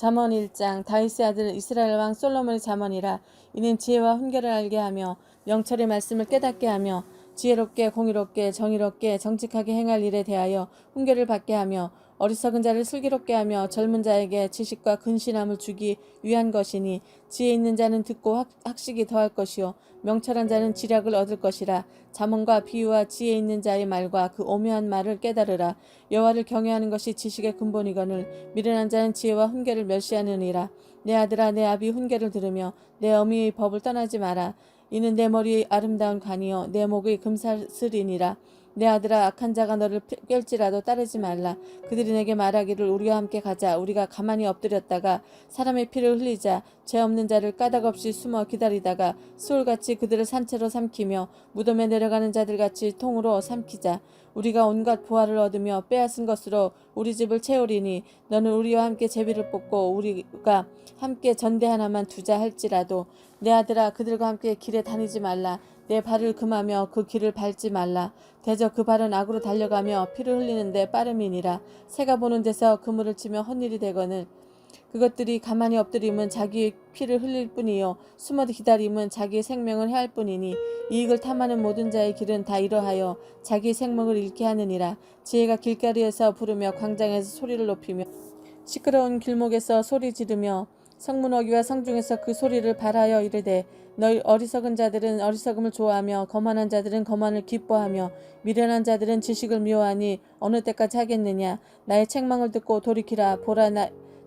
잠언 1장. 다윗의 아들 이스라엘 왕 솔로몬의 잠언이라. 이는 지혜와 훈계를 알게 하며 명철의 말씀을 깨닫게 하며 지혜롭게 공의롭게 정의롭게 정직하게 행할 일에 대하여 훈계를 받게 하며 어리석은 자를 슬기롭게 하며 젊은 자에게 지식과 근신함을 주기 위한 것이니, 지혜 있는 자는 듣고 학식이 더할 것이요 명철한 자는 지략을 얻을 것이라. 잠언과 비유와 지혜 있는 자의 말과 그 오묘한 말을 깨달으라. 여호와를 경외하는 것이 지식의 근본이거늘 미련한 자는 지혜와 훈계를 멸시하느니라. 내 아들아, 내 아비 훈계를 들으며 내 어미의 법을 떠나지 마라. 이는 내 머리의 아름다운 관이요 내 목의 금사슬이니라. 내 아들아, 악한 자가 너를 꿰일지라도 따르지 말라. 그들이 내게 말하기를 우리와 함께 가자. 우리가 가만히 엎드렸다가 사람의 피를 흘리자. 죄 없는 자를 까닭없이 숨어 기다리다가 수울같이 그들을 산채로 삼키며 무덤에 내려가는 자들같이 통으로 삼키자. 우리가 온갖 보화를 얻으며 빼앗은 것으로 우리 집을 채우리니, 너는 우리와 함께 제비를 뽑고 우리가 함께 전대 하나만 두자 할지라도 내 아들아, 그들과 함께 길에 다니지 말라. 내 발을 금하며 그 길을 밟지 말라. 대저 그 발은 악으로 달려가며 피를 흘리는데 빠름이니라. 새가 보는 데서 그물을 치며 헛일이 되거늘 그것들이 가만히 엎드림은 자기의 피를 흘릴 뿐이요 숨어 기다림은 자기의 생명을 해할 뿐이니, 이익을 탐하는 모든 자의 길은 다 이러하여 자기 생명을 잃게 하느니라. 지혜가 길거리에서 부르며 광장에서 소리를 높이며 시끄러운 길목에서 소리 지르며 성문 어귀와 성중에서 그 소리를 발하여 이르되, 너희 어리석은 자들은 어리석음을 좋아하며 거만한 자들은 거만을 기뻐하며 미련한 자들은 지식을 미워하니 어느 때까지 하겠느냐. 나의 책망을 듣고 돌이키라. 보라,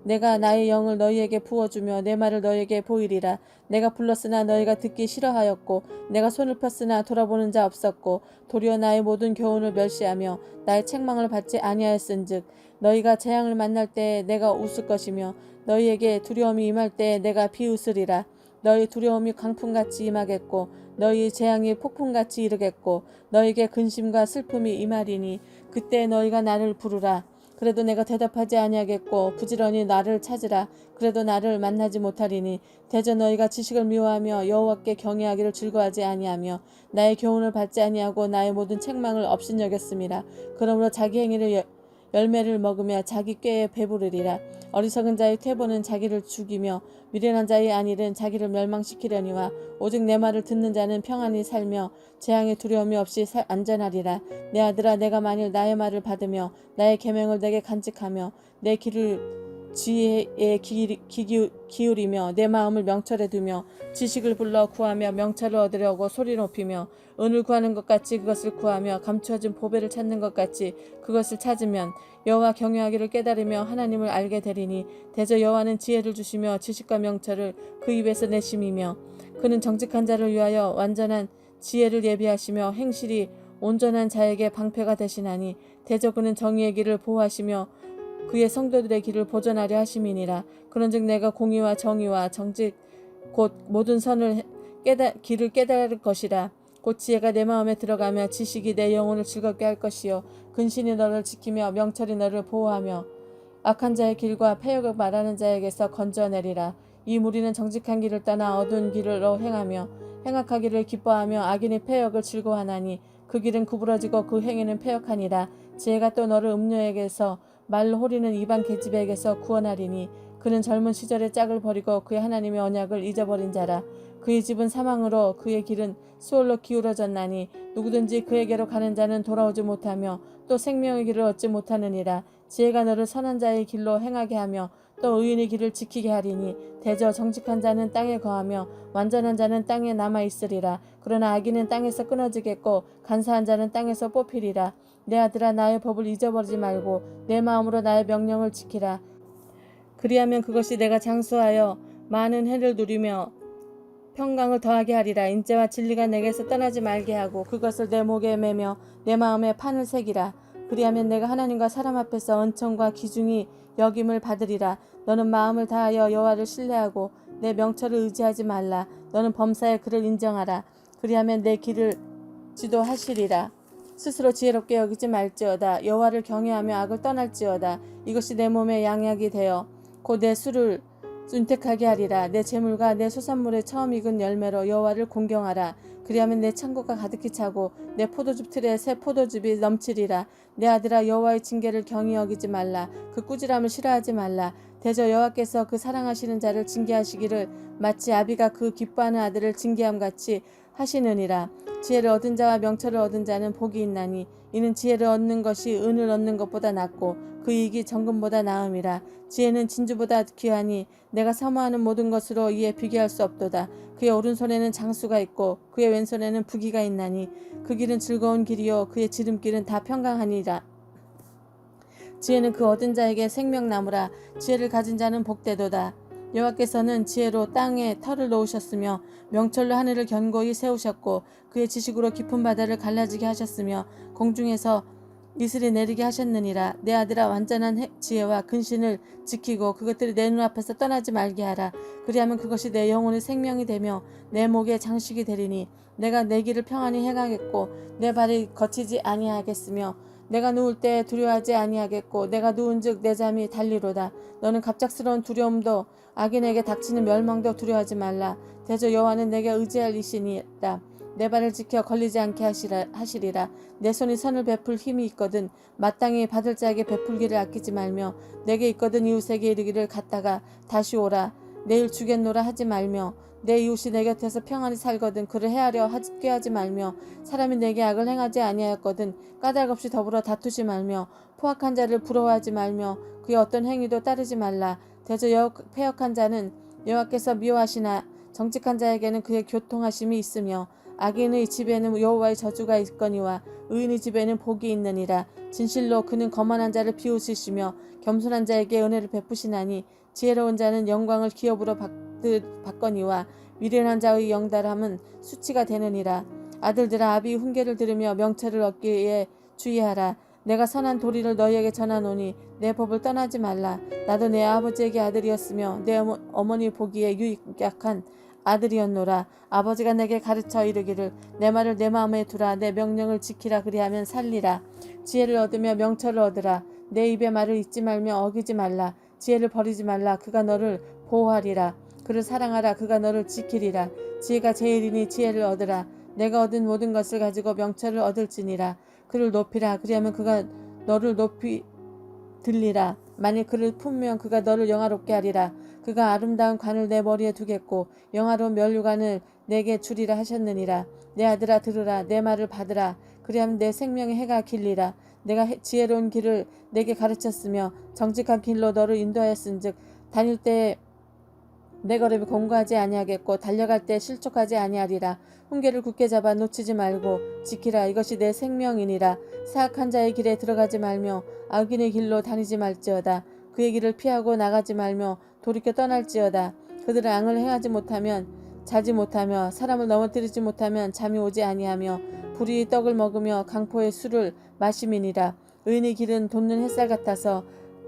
내가 나의 영을 너희에게 부어주며 내 말을 너희에게 보이리라. 내가 불렀으나 너희가 듣기 싫어하였고 내가 손을 폈으나 돌아보는 자 없었고 도리어 나의 모든 교훈을 멸시하며 나의 책망을 받지 아니하였은즉, 너희가 재앙을 만날 때에 내가 웃을 것이며 너희에게 두려움이 임할 때에 내가 비웃으리라. 너희 두려움이 강풍같이 임하겠고 너희 재앙이 폭풍같이 이르겠고 너희에게 근심과 슬픔이 임하리니, 그때 너희가 나를 부르라. 그래도 내가 대답하지 아니하겠고 부지런히 나를 찾으라. 그래도 나를 만나지 못하리니, 대저 너희가 지식을 미워하며 여호와께 경외하기를 즐거워하지 아니하며 나의 교훈을 받지 아니하고 나의 모든 책망을 업신여겼음이라. 그러므로 자기 행위를 열매를 먹으며 자기 꾀에 배부르리라. 어리석은 자의 퇴보는 자기를 죽이며 미련한 자의 안일은 자기를 멸망시키려니와 오직 내 말을 듣는 자는 평안히 살며 재앙의 두려움이 없이 안전하리라. 내 아들아, 내가 만일 나의 말을 받으며 나의 계명을 내게 간직하며 내 길을 지혜에 기울이며 내 마음을 명철에 두며 지식을 불러 구하며 명철을 얻으려고 소리 높이며 은을 구하는 것 같이 그것을 구하며 감추어진 보배를 찾는 것 같이 그것을 찾으면 여호와 경외하기를 깨달으며 하나님을 알게 되리니, 대저 여호와는 지혜를 주시며 지식과 명철을 그 입에서 내심이며 그는 정직한 자를 위하여 완전한 지혜를 예비하시며 행실이 온전한 자에게 방패가 되시나니, 대저 그는 정의의 길을 보호하시며 그의 성도들의 길을 보전하려 하심이니라. 그런즉 내가 공의와 정의와 정직 곧 모든 선을 길을 깨달을 것이라. 곧 지혜가 내 마음에 들어가며 지식이 내 영혼을 즐겁게 할 것이요 근신이 너를 지키며 명철이 너를 보호하며 악한 자의 길과 패역을 말하는 자에게서 건져내리라. 이 무리는 정직한 길을 떠나 어두운 길로 행하며 행악하기를 기뻐하며 악인의 패역을 즐거워하나니, 그 길은 구부러지고 그 행위는 패역하니라. 지혜가 또 너를 음녀에게서 말로 호리는 이방 계집에게서 구원하리니, 그는 젊은 시절의 짝을 버리고 그의 하나님의 언약을 잊어버린 자라. 그의 집은 사망으로 그의 길은 수월로 기울어졌나니, 누구든지 그에게로 가는 자는 돌아오지 못하며 또 생명의 길을 얻지 못하느니라. 지혜가 너를 선한 자의 길로 행하게 하며 또 의인의 길을 지키게 하리니, 대저 정직한 자는 땅에 거하며 완전한 자는 땅에 남아있으리라. 그러나 악인은 땅에서 끊어지겠고 간사한 자는 땅에서 뽑히리라. 내 아들아, 나의 법을 잊어버리지 말고 내 마음으로 나의 명령을 지키라. 그리하면 그것이 내가 장수하여 많은 해를 누리며 평강을 더하게 하리라. 인자와 진리가 내게서 떠나지 말게 하고 그것을 내 목에 매며 내 마음에 판을 새기라. 그리하면 내가 하나님과 사람 앞에서 은총과 기중이 여김을 받으리라. 너는 마음을 다하여 여호와를 신뢰하고 내 명철을 의지하지 말라. 너는 범사에 그를 인정하라. 그리하면 내 길을 지도하시리라. 스스로 지혜롭게 여기지 말지어다. 여호와를 경외하며 악을 떠날지어다. 이것이 내 몸에 양약이 되어 곧 내 술을 윤택하게 하리라. 내 재물과 내 소산물의 처음 익은 열매로 여호와를 공경하라. 그리하면 내 창고가 가득히 차고 내 포도즙 틀에 새 포도즙이 넘치리라. 내 아들아, 여호와의 징계를 경히 여기지 말라. 그 꾸지람을 싫어하지 말라. 대저 여호와께서 그 사랑하시는 자를 징계하시기를 마치 아비가 그 기뻐하는 아들을 징계함 같이 하시느니라. 지혜를 얻은 자와 명철을 얻은 자는 복이 있나니 이는 지혜를 얻는 것이 은을 얻는 것보다 낫고 그 이익이 정금보다 나음이라. 지혜는 진주보다 귀하니 내가 사모하는 모든 것으로 이에 비교할 수 없도다. 그의 오른손에는 장수가 있고 그의 왼손에는 부귀가 있나니 그 길은 즐거운 길이요 그의 지름길은 다 평강하니라. 지혜는 그 얻은 자에게 생명나무라. 지혜를 가진 자는 복되도다. 여호와께서는 지혜로 땅에 터를 놓으셨으며 명철로 하늘을 견고히 세우셨고 그의 지식으로 깊은 바다를 갈라지게 하셨으며 공중에서 이슬이 내리게 하셨느니라. 내 아들아, 완전한 지혜와 근신을 지키고 그것들이 내 눈앞에서 떠나지 말게 하라. 그리하면 그것이 내 영혼의 생명이 되며 내 목의 장식이 되리니 내가 내 길을 평안히 행하겠고 내 발이 거치지 아니하겠으며 내가 누울 때 두려워하지 아니하겠고 내가 누운즉 내 잠이 달리로다. 너는 갑작스러운 두려움도 악인에게 닥치는 멸망도 두려워하지 말라. 대저 여호와는 내게 의지할 이시니라. 내 발을 지켜 걸리지 않게 하시리라. 내 손이 선을 베풀 힘이 있거든 마땅히 받을 자에게 베풀기를 아끼지 말며 내게 있거든 이웃에게 이르기를 갔다가 다시 오라. 내일 주겠노라 하지 말며 내 이웃이 내 곁에서 평안히 살거든 그를 해하려 꾀하지 말며 사람이 내게 악을 행하지 아니하였거든 까닭없이 더불어 다투지 말며 포악한 자를 부러워하지 말며 그의 어떤 행위도 따르지 말라. 대저 패역한 자는 여호와께서 미워하시나 정직한 자에게는 그의 교통하심이 있으며 악인의 집에는 여호와의 저주가 있거니와 의인의 집에는 복이 있느니라. 진실로 그는 거만한 자를 비웃으시며 겸손한 자에게 은혜를 베푸시나니 지혜로운 자는 영광을 기업으로 받거니와 미련한 자의 영달함은 수치가 되느니라. 아들들아, 아비의 훈계를 들으며 명철을 얻기에 주의하라. 내가 선한 도리를 너희에게 전하노니 내 법을 떠나지 말라. 나도 내 아버지에게 아들이었으며 내 어머니 보기에 유익약한 아들이었노라. 아버지가 내게 가르쳐 이르기를 내 말을 내 마음에 두라. 내 명령을 지키라. 그리하면 살리라. 지혜를 얻으며 명철을 얻으라. 내 입의 말을 잊지 말며 어기지 말라. 지혜를 버리지 말라. 그가 너를 보호하리라. 그를 사랑하라. 그가 너를 지키리라. 지혜가 제일이니 지혜를 얻으라. 내가 얻은 모든 것을 가지고 명철을 얻을지니라. 그를 높이라. 그리하면 그가 너를 높이 들리라. 만일 그를 품으면 그가 너를 영화롭게 하리라. 그가 아름다운 관을 내 머리에 두겠고 영화로운 면류관을 내게 주리라 하셨느니라. 내 아들아, 들으라. 내 말을 받으라. 그리하면 내 생명의 해가 길리라. 내가 지혜로운 길을 내게 가르쳤으며 정직한 길로 너를 인도하였은즉 다닐 때에 내 걸음이 공고하지 아니하겠고 달려갈 때 실족하지 아니하리라. 훈계를 굳게 잡아 놓치지 말고 지키라. 이것이 내 생명이니라. 사악한 자의 길에 들어가지 말며 악인의 길로 다니지 말지어다. 그의 길을 피하고 나가지 말며 돌이켜 떠날지어다. 그들은 앙을 행하지 못하면 자지 못하며 사람을 넘어뜨리지 못하면 잠이 오지 아니하며 불의의 떡을 먹으며 강포의 술을 마심이니라. 의인의 길은 돋는 햇살 같아서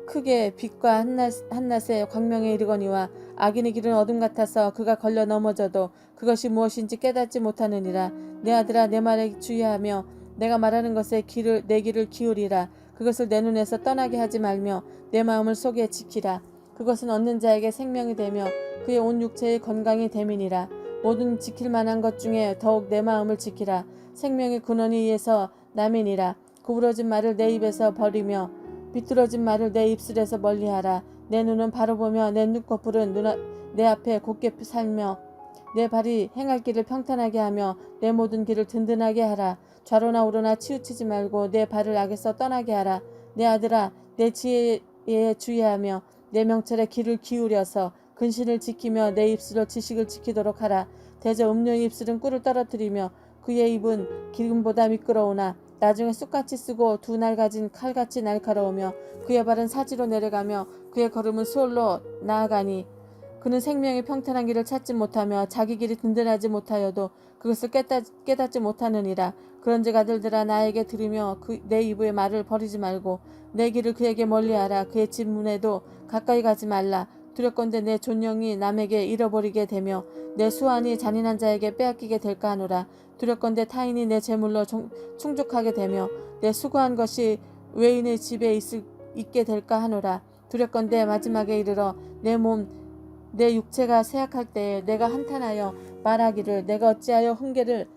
크게 빛과 한낮의 광명에 이르거니와 악인의 길은 어둠 같아서 그가 걸려 넘어져도 그것이 무엇인지 깨닫지 못하느니라. 내 아들아, 내 말에 주의하며 내가 말하는 것에 내 귀를 기울이라. 그것을 내 눈에서 떠나게 하지 말며 내 마음을 속에 지키라. 그것은 얻는 자에게 생명이 되며 그의 온 육체의 건강이 됨이니라. 모든 지킬 만한 것 중에 더욱 내 마음을 지키라. 생명의 근원이 이에서 남이니라. 구부러진 말을 내 입에서 버리며 비뚤어진 말을 내 입술에서 멀리하라. 내 눈은 바로 보며 내 눈꺼풀은 내 앞에 곧게 살며 내 발이 행할 길을 평탄하게 하며 내 모든 길을 든든하게 하라. 좌로나 우로나 치우치지 말고 내 발을 악에서 떠나게 하라. 내 아들아, 내 지혜에 주의하며 내 명철에 귀를 기울여서 근신을 지키며 내 입술로 지식을 지키도록 하라. 대저 음료의 입술은 꿀을 떨어뜨리며 그의 입은 기름보다 미끄러우나 나중에 쑥같이 쓰고 두 날 가진 칼같이 날카로우며 그의 발은 사지로 내려가며 그의 걸음은 수월로 나아가니 그는 생명의 평탄한 길을 찾지 못하며 자기 길이 든든하지 못하여도 그것을 깨닫지 못하느니라. 그런즉 아들들아, 나에게 들으며 내 입의 말을 버리지 말고 내 길을 그에게 멀리하라. 그의 집 문에도 가까이 가지 말라. 두렵건대 내 존영이 남에게 잃어버리게 되며 내 수완이 잔인한 자에게 빼앗기게 될까 하노라. 두렵건대 타인이 내 재물로 충족하게 되며 내 수고한 것이 외인의 집에 있게 될까 하노라. 두렵건대 마지막에 이르러 내 육체가 쇠약할 때에 내가 한탄하여 말하기를 내가 어찌하여 훈계를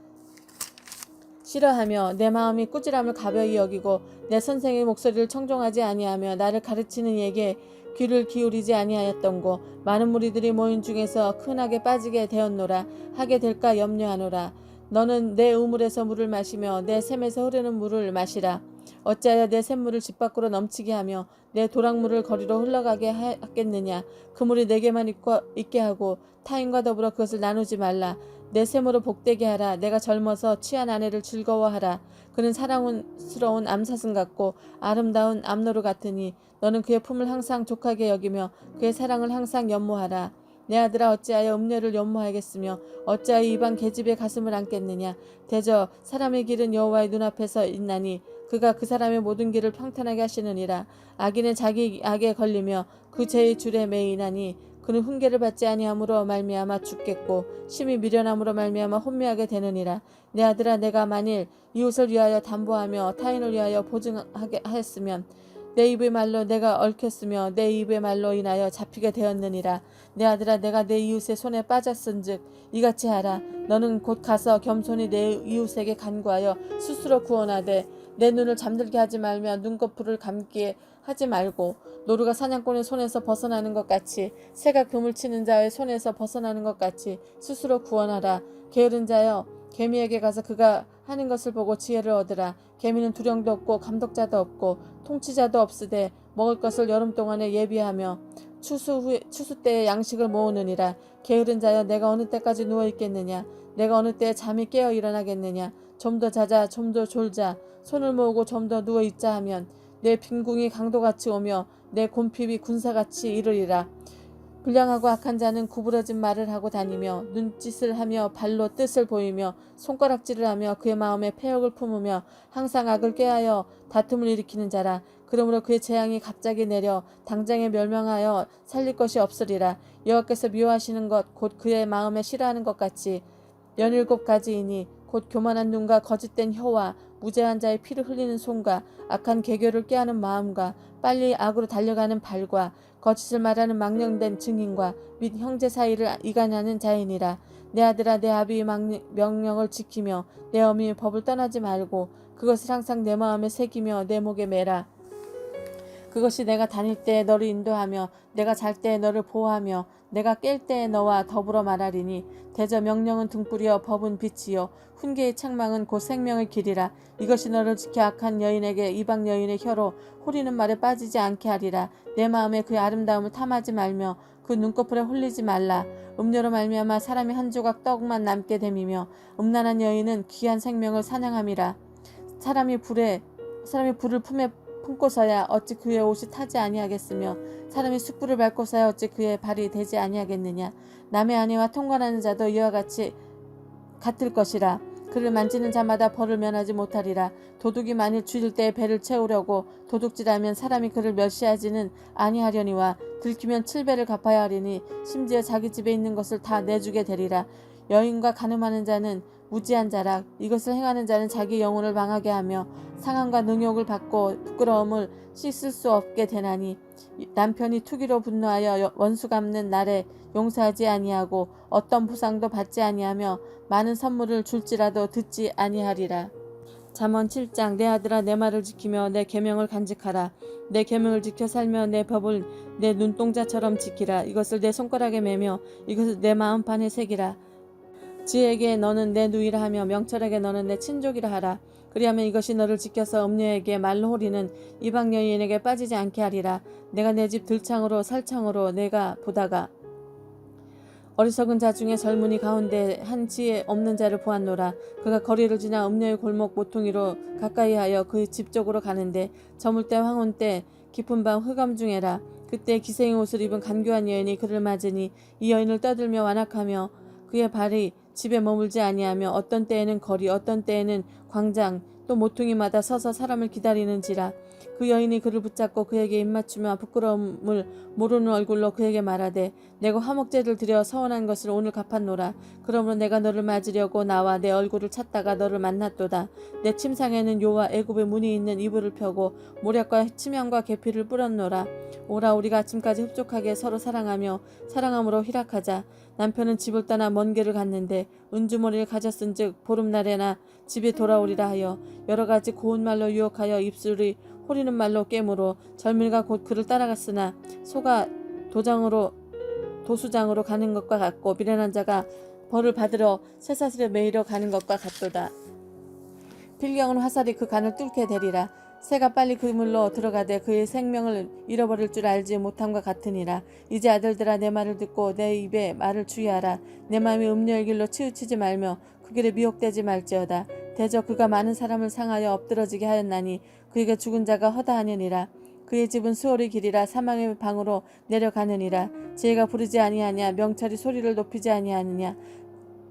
싫어하며 내 마음이 꾸지람을 가벼이 여기고 내 선생의 목소리를 청종하지 아니하며 나를 가르치는 이에게 귀를 기울이지 아니하였던고 많은 무리들이 모인 중에서 큰 악에 빠지게 되었노라. 하게 될까 염려하노라. 너는 내 우물에서 물을 마시며 내 샘에서 흐르는 물을 마시라. 어찌하여 내 샘물을 집 밖으로 넘치게 하며 내 도랑물을 거리로 흘러가게 하겠느냐. 그 물이 내게만 있게 하고 타인과 더불어 그것을 나누지 말라. 내 샘으로 복되게 하라. 내가 젊어서 취한 아내를 즐거워하라. 그는 사랑스러운 암사슴 같고 아름다운 암노루 같으니 너는 그의 품을 항상 족하게 여기며 그의 사랑을 항상 연모하라. 내 아들아 어찌하여 음녀를 연모하겠으며 어찌하여 이방 계집의 가슴을 안겠느냐. 대저 사람의 길은 여호와의 눈앞에서 있나니 그가 그 사람의 모든 길을 평탄하게 하시느니라. 악인은 자기 악에 걸리며 그 죄의 줄에 매이나니 그는 훈계를 받지 아니함으로 말미암아 죽겠고 심히 미련함으로 말미암아 혼미하게 되느니라. 내 아들아 내가 만일 이웃을 위하여 담보하며 타인을 위하여 보증하게 하였으면 내 입의 말로 내가 얽혔으며 내 입의 말로 인하여 잡히게 되었느니라. 내 아들아 내가 내 이웃의 손에 빠졌은즉 이같이 하라. 너는 곧 가서 겸손히 내 이웃에게 간구하여 스스로 구원하되 내 눈을 잠들게 하지 말며 눈꺼풀을 감게 하지 말고 노루가 사냥꾼의 손에서 벗어나는 것 같이 새가 그물 치는 자의 손에서 벗어나는 것 같이 스스로 구원하라. 게으른 자여 개미에게 가서 그가 하는 것을 보고 지혜를 얻으라. 개미는 두령도 없고 감독자도 없고 통치자도 없으되 먹을 것을 여름 동안에 예비하며 추수 때에 양식을 모으느니라. 게으른 자여 내가 어느 때까지 누워 있겠느냐. 내가 어느 때에 잠이 깨어 일어나겠느냐. 좀 더 자자 좀 더 졸자 손을 모으고 좀 더 누워 있자 하면 내 빈궁이 강도같이 오며 내 곰핍이 군사같이 이르리라. 불량하고 악한 자는 구부러진 말을 하고 다니며 눈짓을 하며 발로 뜻을 보이며 손가락질을 하며 그의 마음에 패역을 품으며 항상 악을 꾀하여 다툼을 일으키는 자라. 그러므로 그의 재앙이 갑자기 내려 당장에 멸망하여 살릴 것이 없으리라. 여호와께서 미워하시는 것 곧 그의 마음에 싫어하는 것 같이 17가지이니 곧 교만한 눈과 거짓된 혀와 무죄한 자의 피를 흘리는 손과 악한 계교를 꾀하는 마음과 빨리 악으로 달려가는 발과 거짓을 말하는 망령된 증인과 및 형제 사이를 이간하는 자이니라. 내 아들아 내 아비의 명령을 지키며 내 어미의 법을 떠나지 말고 그것을 항상 내 마음에 새기며 내 목에 매라. 그것이 내가 다닐 때에 너를 인도하며 내가 잘 때에 너를 보호하며 내가 깰 때에 너와 더불어 말하리니 대저 명령은 등불이요 법은 빛이요 훈계의 책망은 곧 생명의 길이라. 이것이 너를 지켜 악한 여인에게 이방 여인의 혀로 호리는 말에 빠지지 않게 하리라. 내 마음에 그의 아름다움을 탐하지 말며 그 눈꺼풀에 홀리지 말라. 음료로 말미암아 사람이 한 조각 떡만 남게 됨이며 음란한 여인은 귀한 생명을 사냥함이라. 사람이 불을 품에 품고서야 어찌 그의 옷이 타지 아니하겠으며 사람이 숯불을 밟고서야 어찌 그의 발이 되지 아니하겠느냐. 남의 아내와 통관하는 자도 이와 같이 같을 것이라. 그를 만지는 자마다 벌을 면하지 못하리라. 도둑이 만일 주일 때에 배를 채우려고 도둑질하면 사람이 그를 멸시하지는 아니하려니와 들키면 7배를 갚아야 하리니 심지어 자기 집에 있는 것을 다 내주게 되리라. 여인과 간음하는 자는 무지한 자라. 이것을 행하는 자는 자기 영혼을 망하게 하며 상함과 능욕을 받고 부끄러움을 씻을 수 없게 되나니 남편이 투기로 분노하여 원수 갚는 날에 용서하지 아니하고 어떤 보상도 받지 아니하며 많은 선물을 줄지라도 듣지 아니하리라. 잠언 7장 내 아들아 내 말을 지키며 내 계명을 간직하라. 내 계명을 지켜 살며 내 법을 내 눈동자처럼 지키라. 이것을 내 손가락에 매며 이것을 내 마음판에 새기라. 지혜에게 너는 내 누이라 하며 명철에게 너는 내 친족이라 하라. 그리하면 이것이 너를 지켜서 음녀에게 말로 호리는 이방 여인에게 빠지지 않게 하리라. 내가 내 집 들창으로 살창으로 내가 보다가 어리석은 자 중에 젊은이 가운데 한 지혜 없는 자를 보았노라. 그가 거리를 지나 음녀의 골목 모퉁이로 가까이하여 그 집 쪽으로 가는데 저물 때 황혼 때 깊은 밤 흑암 중에라. 그때 기생의 옷을 입은 간교한 여인이 그를 맞으니 이 여인을 떠들며 완악하며 그의 발이 집에 머물지 아니하며 어떤 때에는 거리 어떤 때에는 광장 또 모퉁이마다 서서 사람을 기다리는지라. 그 여인이 그를 붙잡고 그에게 입맞추며 부끄러움을 모르는 얼굴로 그에게 말하되 내가 화목제를 드려 서원한 것을 오늘 갚았노라. 그러므로 내가 너를 맞으려고 나와 내 얼굴을 찾다가 너를 만났도다. 내 침상에는 요와 애굽의 문이 있는 이불을 펴고 모략과 치명과 계피를 뿌렸노라. 오라 우리가 아침까지 흡족하게 서로 사랑하며 사랑함으로 희락하자. 남편은 집을 떠나 먼 길을 갔는데 은주머니를 가졌은즉 보름날에나 집에 돌아오리라 하여 여러 가지 고운 말로 유혹하여 입술이 호리는 말로 깨물어 젊은이가 곧 그를 따라갔으나 소가 도수장으로 가는 것과 같고 미련한 자가 벌을 받으러 쇠사슬에 매이러 가는 것과 같도다. 필경은 화살이 그 간을 뚫게 되리라. 새가 빨리 그물로 들어가되 그의 생명을 잃어버릴 줄 알지 못함과 같으니라. 이제 아들들아 내 말을 듣고 내 입에 말을 주의하라. 내 마음이 음료의 길로 치우치지 말며 그 길에 미혹되지 말지어다. 대저 그가 많은 사람을 상하여 엎드러지게 하였나니 그에게 죽은 자가 허다하느니라. 그의 집은 수월의 길이라 사망의 방으로 내려가느니라. 지혜가 부르지 아니하냐 명철이 소리를 높이지 아니하느냐.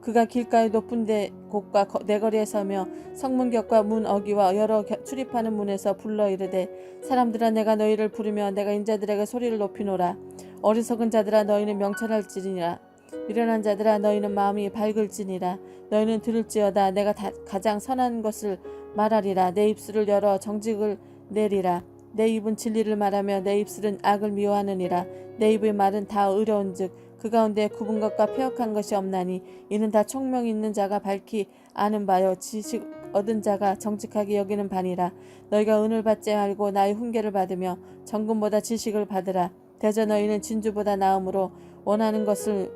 그가 길가의 높은 곳과 내거리에 서며 성문격과 문 어기와 여러 출입하는 문에서 불러 이르되 사람들아 내가 너희를 부르며 내가 인자들에게 소리를 높이노라. 어리석은 자들아 너희는 명철할지니라. 미련한 자들아 너희는 마음이 밝을지니라. 너희는 들을지어다. 내가 가장 선한 것을 말하리라. 내 입술을 열어 정직을 내리라. 내 입은 진리를 말하며 내 입술은 악을 미워하느니라. 내 입의 말은 다 의로운즉 그 가운데 굽은 것과 패역한 것이 없나니 이는 다 총명 있는 자가 밝히 아는 바요 지식 얻은 자가 정직하게 여기는 바니라. 너희가 은을 받지 말고 나의 훈계를 받으며 정금보다 지식을 받으라. 대저 너희는 진주보다 나음으로 원하는 것을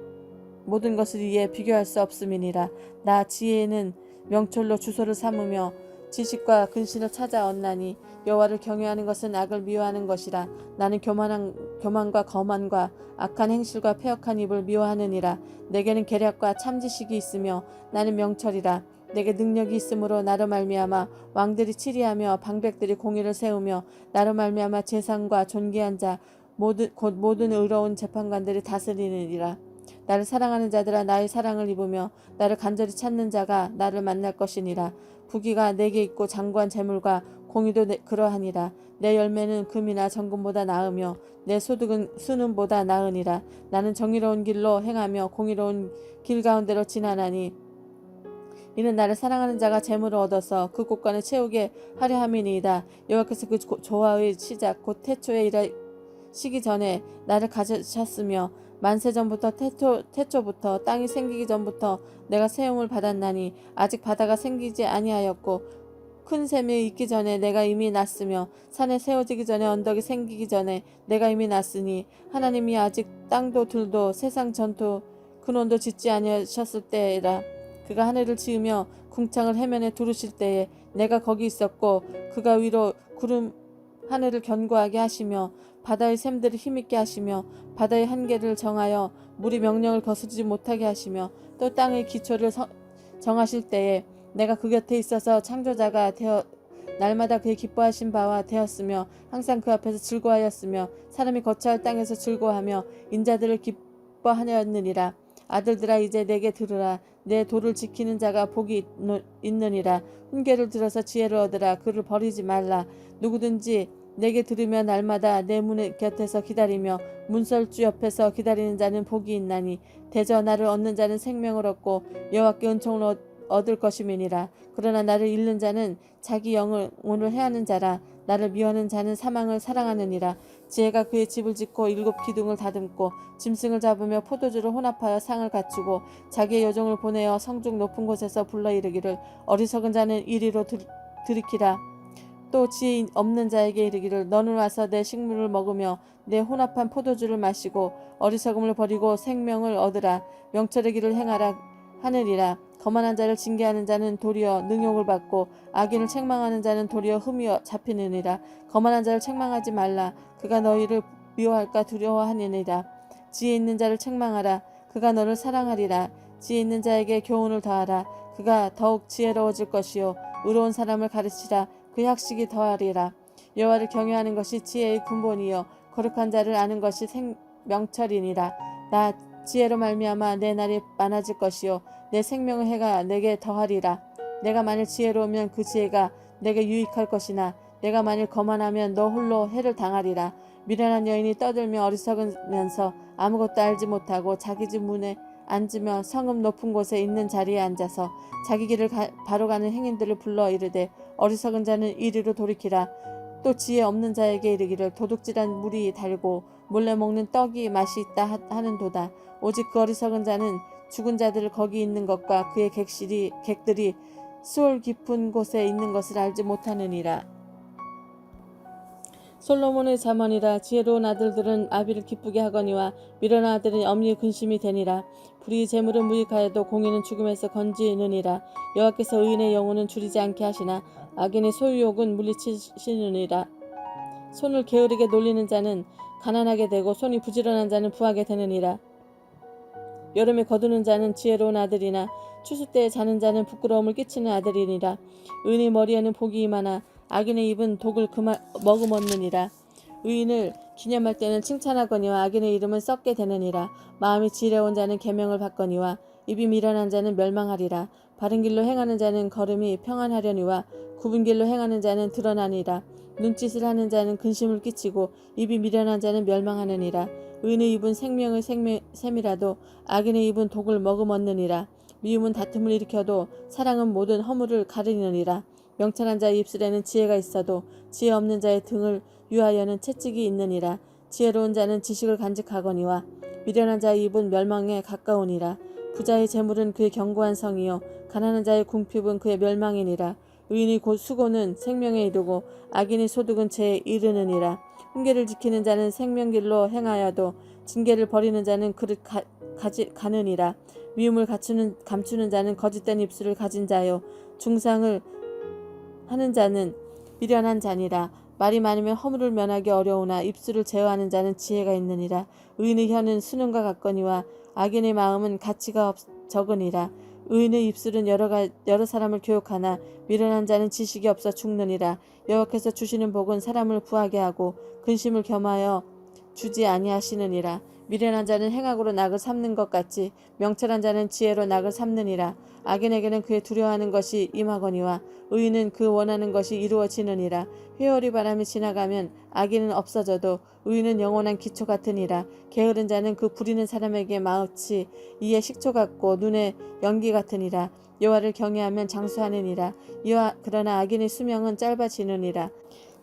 모든 것을 위해 비교할 수 없음이니라. 나 지혜는 명철로 주소를 삼으며 지식과 근신을 찾아 얻나니 여호와를 경외하는 것은 악을 미워하는 것이라. 나는 교만과 거만과 악한 행실과 패역한 입을 미워하느니라. 내게는 계략과 참지식이 있으며 나는 명철이라. 내게 능력이 있으므로 나로 말미암아 왕들이 치리하며 방백들이 공의를 세우며 나로 말미암아 재상과 존귀한 자 곧 모든 의로운 재판관들이 다스리느니라. 나를 사랑하는 자들아 나의 사랑을 입으며 나를 간절히 찾는 자가 나를 만날 것이니라. 부귀가 내게 있고 장구한 재물과 공의도 그러하니라. 내 열매는 금이나 정금보다 나으며 내 소득은 순음보다 나으니라. 나는 정의로운 길로 행하며 공의로운 길 가운데로 지나나니 이는 나를 사랑하는 자가 재물을 얻어서 그 곳간을 채우게 하려 함이니이다. 여호와께서 그 조화의 시작 곧 태초에 시기 전에 나를 가지셨으며 만세 전부터 태초부터 땅이 생기기 전부터 내가 세움을 받았나니 아직 바다가 생기지 아니하였고 큰 샘이 있기 전에 내가 이미 났으며 산에 세워지기 전에 언덕이 생기기 전에 내가 이미 났으니 하나님이 아직 땅도 들도 세상 전토 근원도 짓지 아니하셨을 때라. 그가 하늘을 지으며 궁창을 해면에 두르실 때에 내가 거기 있었고 그가 위로 구름 하늘을 견고하게 하시며 바다의 샘들을 힘있게 하시며 바다의 한계를 정하여 물이 명령을 거스르지 못하게 하시며 또 땅의 기초를 정하실 때에 내가 그 곁에 있어서 창조자가 되어 날마다 그의 기뻐하신 바와 되었으며 항상 그 앞에서 즐거워하였으며 사람이 거처할 땅에서 즐거워하며 인자들을 기뻐하였느니라. 아들들아 이제 내게 들으라. 내 도를 지키는 자가 복이 있느니라. 훈계를 들어서 지혜를 얻으라. 그를 버리지 말라. 누구든지 내게 들으며 날마다 내 문 곁에서 기다리며 문설주 옆에서 기다리는 자는 복이 있나니 대저 나를 얻는 자는 생명을 얻고 여호와께 은총을 얻을 것임이니라. 그러나 나를 잃는 자는 자기 영혼을 해하는 자라. 나를 미워하는 자는 사망을 사랑하느니라. 지혜가 그의 집을 짓고 7 기둥을 다듬고 짐승을 잡으며 포도주를 혼합하여 상을 갖추고 자기의 여종을 보내어 성중 높은 곳에서 불러 이르기를 어리석은 자는 이리로 들이키라. 또 지혜 없는 자에게 이르기를 너는 와서 내 식물을 먹으며 내 혼합한 포도주를 마시고 어리석음을 버리고 생명을 얻으라. 명철의 길을 행하라 하느니라. 거만한 자를 징계하는 자는 도리어 능욕을 받고 악인을 책망하는 자는 도리어 흠이 잡히느니라. 거만한 자를 책망하지 말라. 그가 너희를 미워할까 두려워하느니라. 지혜 있는 자를 책망하라. 그가 너를 사랑하리라. 지혜 있는 자에게 교훈을 더하라. 그가 더욱 지혜로워질 것이요 의로운 사람을 가르치라. 그 학식이 더하리라. 여호와를 경외하는 것이 지혜의 근본이요 거룩한 자를 아는 것이 명철이니라. 나 지혜로 말미암아 내 날이 많아질 것이요 내 생명의 해가 내게 더하리라. 내가 만일 지혜로우면 그 지혜가 내게 유익할 것이나 내가 만일 거만하면 너 홀로 해를 당하리라. 미련한 여인이 떠들며 어리석으면서 아무것도 알지 못하고 자기 집 문에 앉으며 성읍 높은 곳에 있는 자리에 앉아서 자기 길을 바로 가는 행인들을 불러 이르되 어리석은 자는 이리로 돌이키라. 또 지혜 없는 자에게 이르기를 도둑질한 물이 달고 몰래 먹는 떡이 맛이 있다 하는도다. 오직 그 어리석은 자는 죽은 자들을 거기 있는 것과 그의 객들이 수월 깊은 곳에 있는 것을 알지 못하느니라. 솔로몬의 잠언이라. 지혜로운 아들들은 아비를 기쁘게 하거니와 미련한 아들은 엄니의 근심이 되니라. 불의 재물은 무익하여도 공의는 죽음에서 건지느니라. 여호와께서 의인의 영혼은 줄이지 않게 하시나 악인의 소유욕은 물리치시느니라. 손을 게으르게 놀리는 자는 가난하게 되고 손이 부지런한 자는 부하게 되느니라. 여름에 거두는 자는 지혜로운 아들이나 추수 때에 자는 자는 부끄러움을 끼치는 아들이니라. 의인의 머리에는 복이 임하나 악인의 입은 독을 머금었느니라. 의인을 기념할 때는 칭찬하거니와 악인의 이름은 썩게 되느니라. 마음이 지혜로운 자는 계명을 받거니와 입이 미련한 자는 멸망하리라. 바른 길로 행하는 자는 걸음이 평안하려니와 굽은 길로 행하는 자는 드러나니라. 눈짓을 하는 자는 근심을 끼치고 입이 미련한 자는 멸망하느니라. 의인의 입은 생명의 샘이라도 악인의 입은 독을 머금었느니라. 미움은 다툼을 일으켜도 사랑은 모든 허물을 가르느니라. 명철한 자의 입술에는 지혜가 있어도 지혜 없는 자의 등을 위하여는 채찍이 있느니라. 지혜로운 자는 지식을 간직하거니와 미련한 자의 입은 멸망에 가까우니라. 부자의 재물은 그의 견고한 성이요 가난한 자의 궁핍은 그의 멸망이니라. 의인의 곧 수고는 생명에 이르고 악인의 소득은 죄에 이르느니라. 훈계를 지키는 자는 생명길로 행하여도 징계를 버리는 자는 그릇 가느니라. 미움을 감추는 자는 거짓된 입술을 가진 자요 중상을 하는 자는 미련한 자니라. 말이 많으면 허물을 면하기 어려우나 입술을 제어하는 자는 지혜가 있느니라. 의인의 혀는 수능과 같거니와 악인의 마음은 가치가 적으니라. 의인의 입술은 여러 사람을 교육하나 미련한 자는 지식이 없어 죽느니라. 여호와께서 주시는 복은 사람을 부하게 하고 근심을 겸하여 주지 아니하시느니라. 미련한 자는 행악으로 낙을 삼는 것 같이 명철한 자는 지혜로 낙을 삼느니라. 악인에게는 그의 두려워하는 것이 임하거니와 의인은 그 원하는 것이 이루어지느니라. 회오리 바람이 지나가면 악인은 없어져도 의인은 영원한 기초 같으니라. 게으른 자는 그 부리는 사람에게 마치 이에 식초 같고 눈에 연기 같으니라. 여호와를 경외하면 장수하느니라. 그러나 악인의 수명은 짧아지느니라.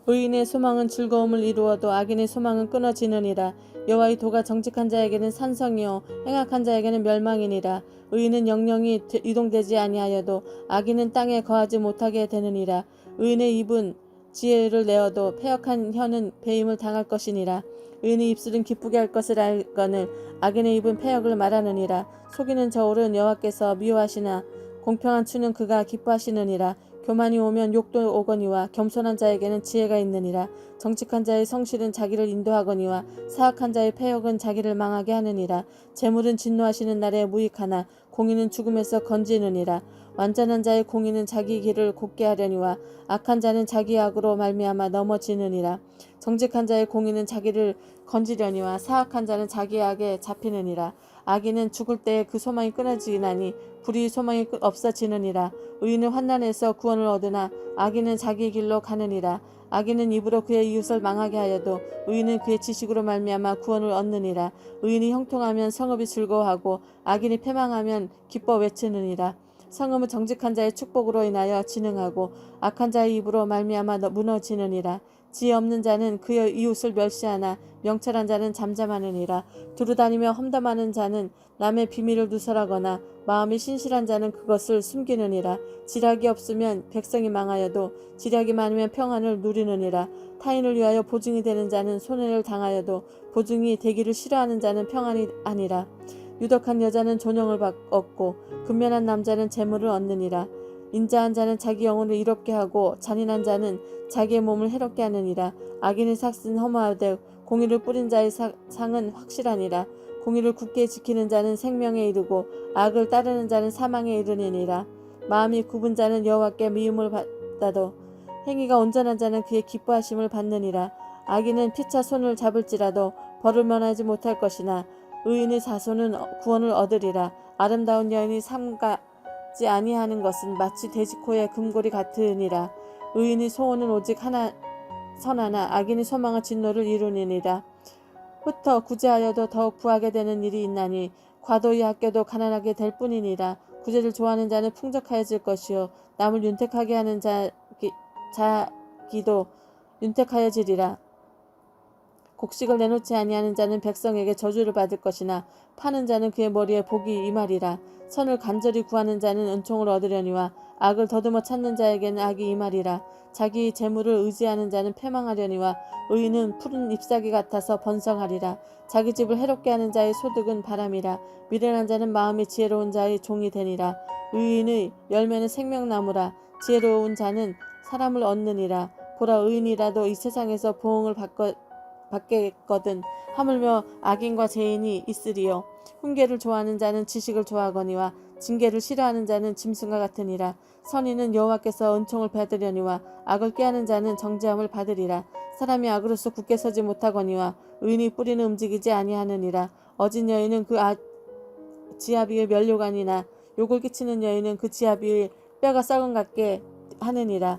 의인의 소망은 즐거움을 이루어도 악인의 소망은 끊어지느니라. 여호와의 도가 정직한 자에게는 산성이요 행악한 자에게는 멸망이니라. 의인은 영영이 이동되지 아니하여도 악인은 땅에 거하지 못하게 되느니라. 의인의 입은 지혜를 내어도 패역한 혀는 배임을 당할 것이니라. 의인의 입술은 기쁘게 할 것을 알거늘 악인의 입은 패역을 말하느니라. 속이는 저울은 여호와께서 미워하시나 공평한 추는 그가 기뻐하시느니라. 교만이 오면 욕도 오거니와 겸손한 자에게는 지혜가 있느니라. 정직한 자의 성실은 자기를 인도하거니와 사악한 자의 패역은 자기를 망하게 하느니라. 재물은 진노하시는 날에 무익하나 공의는 죽음에서 건지느니라. 완전한 자의 공의는 자기 길을 곧게 하려니와 악한 자는 자기 악으로 말미암아 넘어지느니라. 정직한 자의 공의는 자기를 건지려니와 사악한 자는 자기 악에 잡히느니라. 악인은 죽을 때에 그 소망이 끊어지나니 불의의 소망이 없어지느니라. 의인은 환난에서 구원을 얻으나 악인은 자기 길로 가느니라. 악인은 입으로 그의 이웃을 망하게 하여도 의인은 그의 지식으로 말미암아 구원을 얻느니라. 의인이 형통하면 성읍이 즐거워하고 악인이 패망하면 기뻐 외치느니라. 성읍은 정직한 자의 축복으로 인하여 진흥하고 악한 자의 입으로 말미암아 무너지느니라. 지혜 없는 자는 그의 이웃을 멸시하나 명철한 자는 잠잠하느니라. 두루다니며 험담하는 자는 남의 비밀을 누설하거나 마음이 신실한 자는 그것을 숨기느니라. 지략이 없으면 백성이 망하여도 지략이 많으면 평안을 누리느니라. 타인을 위하여 보증이 되는 자는 손해를 당하여도 보증이 되기를 싫어하는 자는 평안이 아니라. 유덕한 여자는 존영을 얻고 근면한 남자는 재물을 얻느니라. 인자한 자는 자기 영혼을 이롭게 하고 잔인한 자는 자기의 몸을 해롭게 하느니라. 악인의 삭은 허무하되 공의를 뿌린 자의 상은 확실하니라. 공의를 굳게 지키는 자는 생명에 이르고 악을 따르는 자는 사망에 이르느니라. 마음이 굽은 자는 여호와께 미움을 받아도 행위가 온전한 자는 그의 기뻐하심을 받느니라. 악인은 피차 손을 잡을지라도 벌을 면하지 못할 것이나 의인의 자손은 구원을 얻으리라. 아름다운 여인이 삼가지 아니하는 것은 마치 돼지코의 금고리 같으니라. 의인의 소원은 오직 하나 선하나 악인의 소망은 진노를 이루느니라. 흩어 구제하여도 더욱 구하게 되는 일이 있나니 과도히 아껴도 가난하게 될 뿐이니라. 구제를 좋아하는 자는 풍족하여질 것이요 남을 윤택하게 하는 자기도 윤택하여지리라. 곡식을 내놓지 아니하는 자는 백성에게 저주를 받을 것이나 파는 자는 그의 머리에 복이 임하리라. 선을 간절히 구하는 자는 은총을 얻으려니와 악을 더듬어 찾는 자에게는 악이 임하리라. 자기 재물을 의지하는 자는 패망하려니와 의인은 푸른 잎사귀 같아서 번성하리라. 자기 집을 해롭게 하는 자의 소득은 바람이라. 미련한 자는 마음이 지혜로운 자의 종이 되니라. 의인의 열매는 생명나무라. 지혜로운 자는 사람을 얻느니라. 보라, 의인이라도 이 세상에서 보응을 받겠거든 하물며 악인과 죄인이 있으리요. 훈계를 좋아하는 자는 지식을 좋아하거니와 징계를 싫어하는 자는 짐승과 같으니라. 선인은 여호와께서 은총을 받으려니와 악을 꾀하는 자는 정죄함을 받으리라. 사람이 악으로서 굳게 서지 못하거니와 의인이 뿌리는 움직이지 아니하느니라. 어진 여인은 그 지압 위에 면류관이나 욕을 끼치는 여인은 그 지압 위에 뼈가 썩은 같게 하느니라.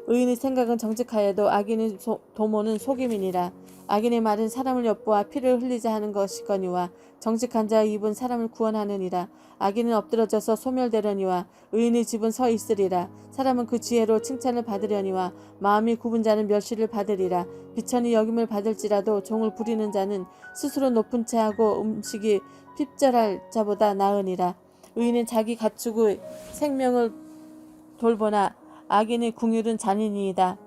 의인의 생각은 정직하여도 악인의 도모는 속임이니라. 악인의 말은 사람을 엿보아 피를 흘리자 하는 것이거니와 정직한 자의 입은 사람을 구원하느니라. 악인은 엎드러져서 소멸되려니와 의인의 집은 서 있으리라. 사람은 그 지혜로 칭찬을 받으려니와 마음이 굽은 자는 멸시를 받으리라. 비천이 여김을 받을지라도 종을 부리는 자는 스스로 높은 채 하고 음식이 핍절할 자보다 나으니라. 의인은 자기 가축의 생명을 돌보나 악인의 궁율은 잔인이이다.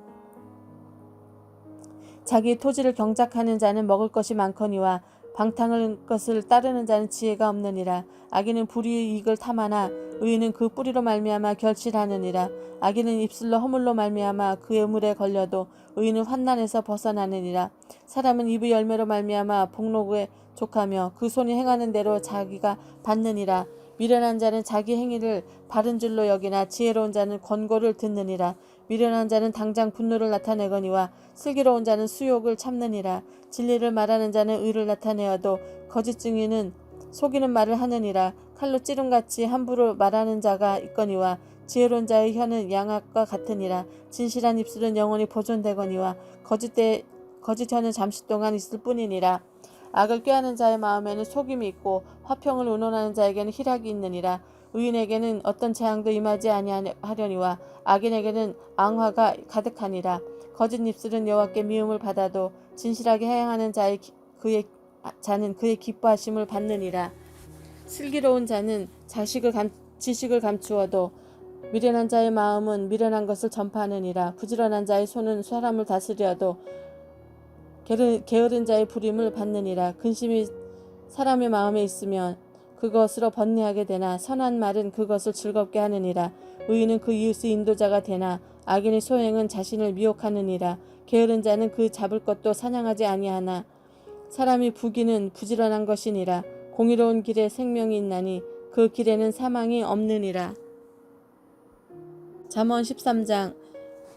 자기 토지를 경작하는 자는 먹을 것이 많거니와 방탕한 것을 따르는 자는 지혜가 없느니라. 악인은 불의의 이익을 탐하나 의인은 그 뿌리로 말미암아 결실하느니라. 악인은 입술로 허물로 말미암아 그의 물에 걸려도 의인은 환난에서 벗어나느니라. 사람은 입의 열매로 말미암아 복록에 족하며 그 손이 행하는 대로 자기가 받느니라. 미련한 자는 자기 행위를 바른 줄로 여기나 지혜로운 자는 권고를 듣느니라. 미련한 자는 당장 분노를 나타내거니와 슬기로운 자는 수욕을 참느니라. 진리를 말하는 자는 의를 나타내어도 거짓 증인은 속이는 말을 하느니라. 칼로 찌름같이 함부로 말하는 자가 있거니와 지혜로운 자의 혀는 양악과 같으니라. 진실한 입술은 영원히 보존되거니와 거짓 혀는 잠시 동안 있을 뿐이니라. 악을 꾀하는 자의 마음에는 속임이 있고 화평을 의논하는 자에게는 희락이 있느니라. 의인에게는 어떤 재앙도 임하지 아니하려니와 악인에게는 앙화가 가득하니라. 거짓 입술은 여호와께 미움을 받아도 진실하게 행하는 자는 그의 기뻐하심을 받느니라. 슬기로운 자는 지식을 감추어도 미련한 자의 마음은 미련한 것을 전파하느니라. 부지런한 자의 손은 사람을 다스려도 게으른 자의 부림을 받느니라. 근심이 사람의 마음에 있으면 그것으로 번뇌하게 되나 선한 말은 그것을 즐겁게 하느니라. 의인은 그 이웃의 인도자가 되나 악인의 소행은 자신을 미혹하느니라. 게으른 자는 그 잡을 것도 사냥하지 아니하나 사람이 부기는 부지런한 것이니라. 공의로운 길에 생명이 있나니 그 길에는 사망이 없느니라. 잠언 13장.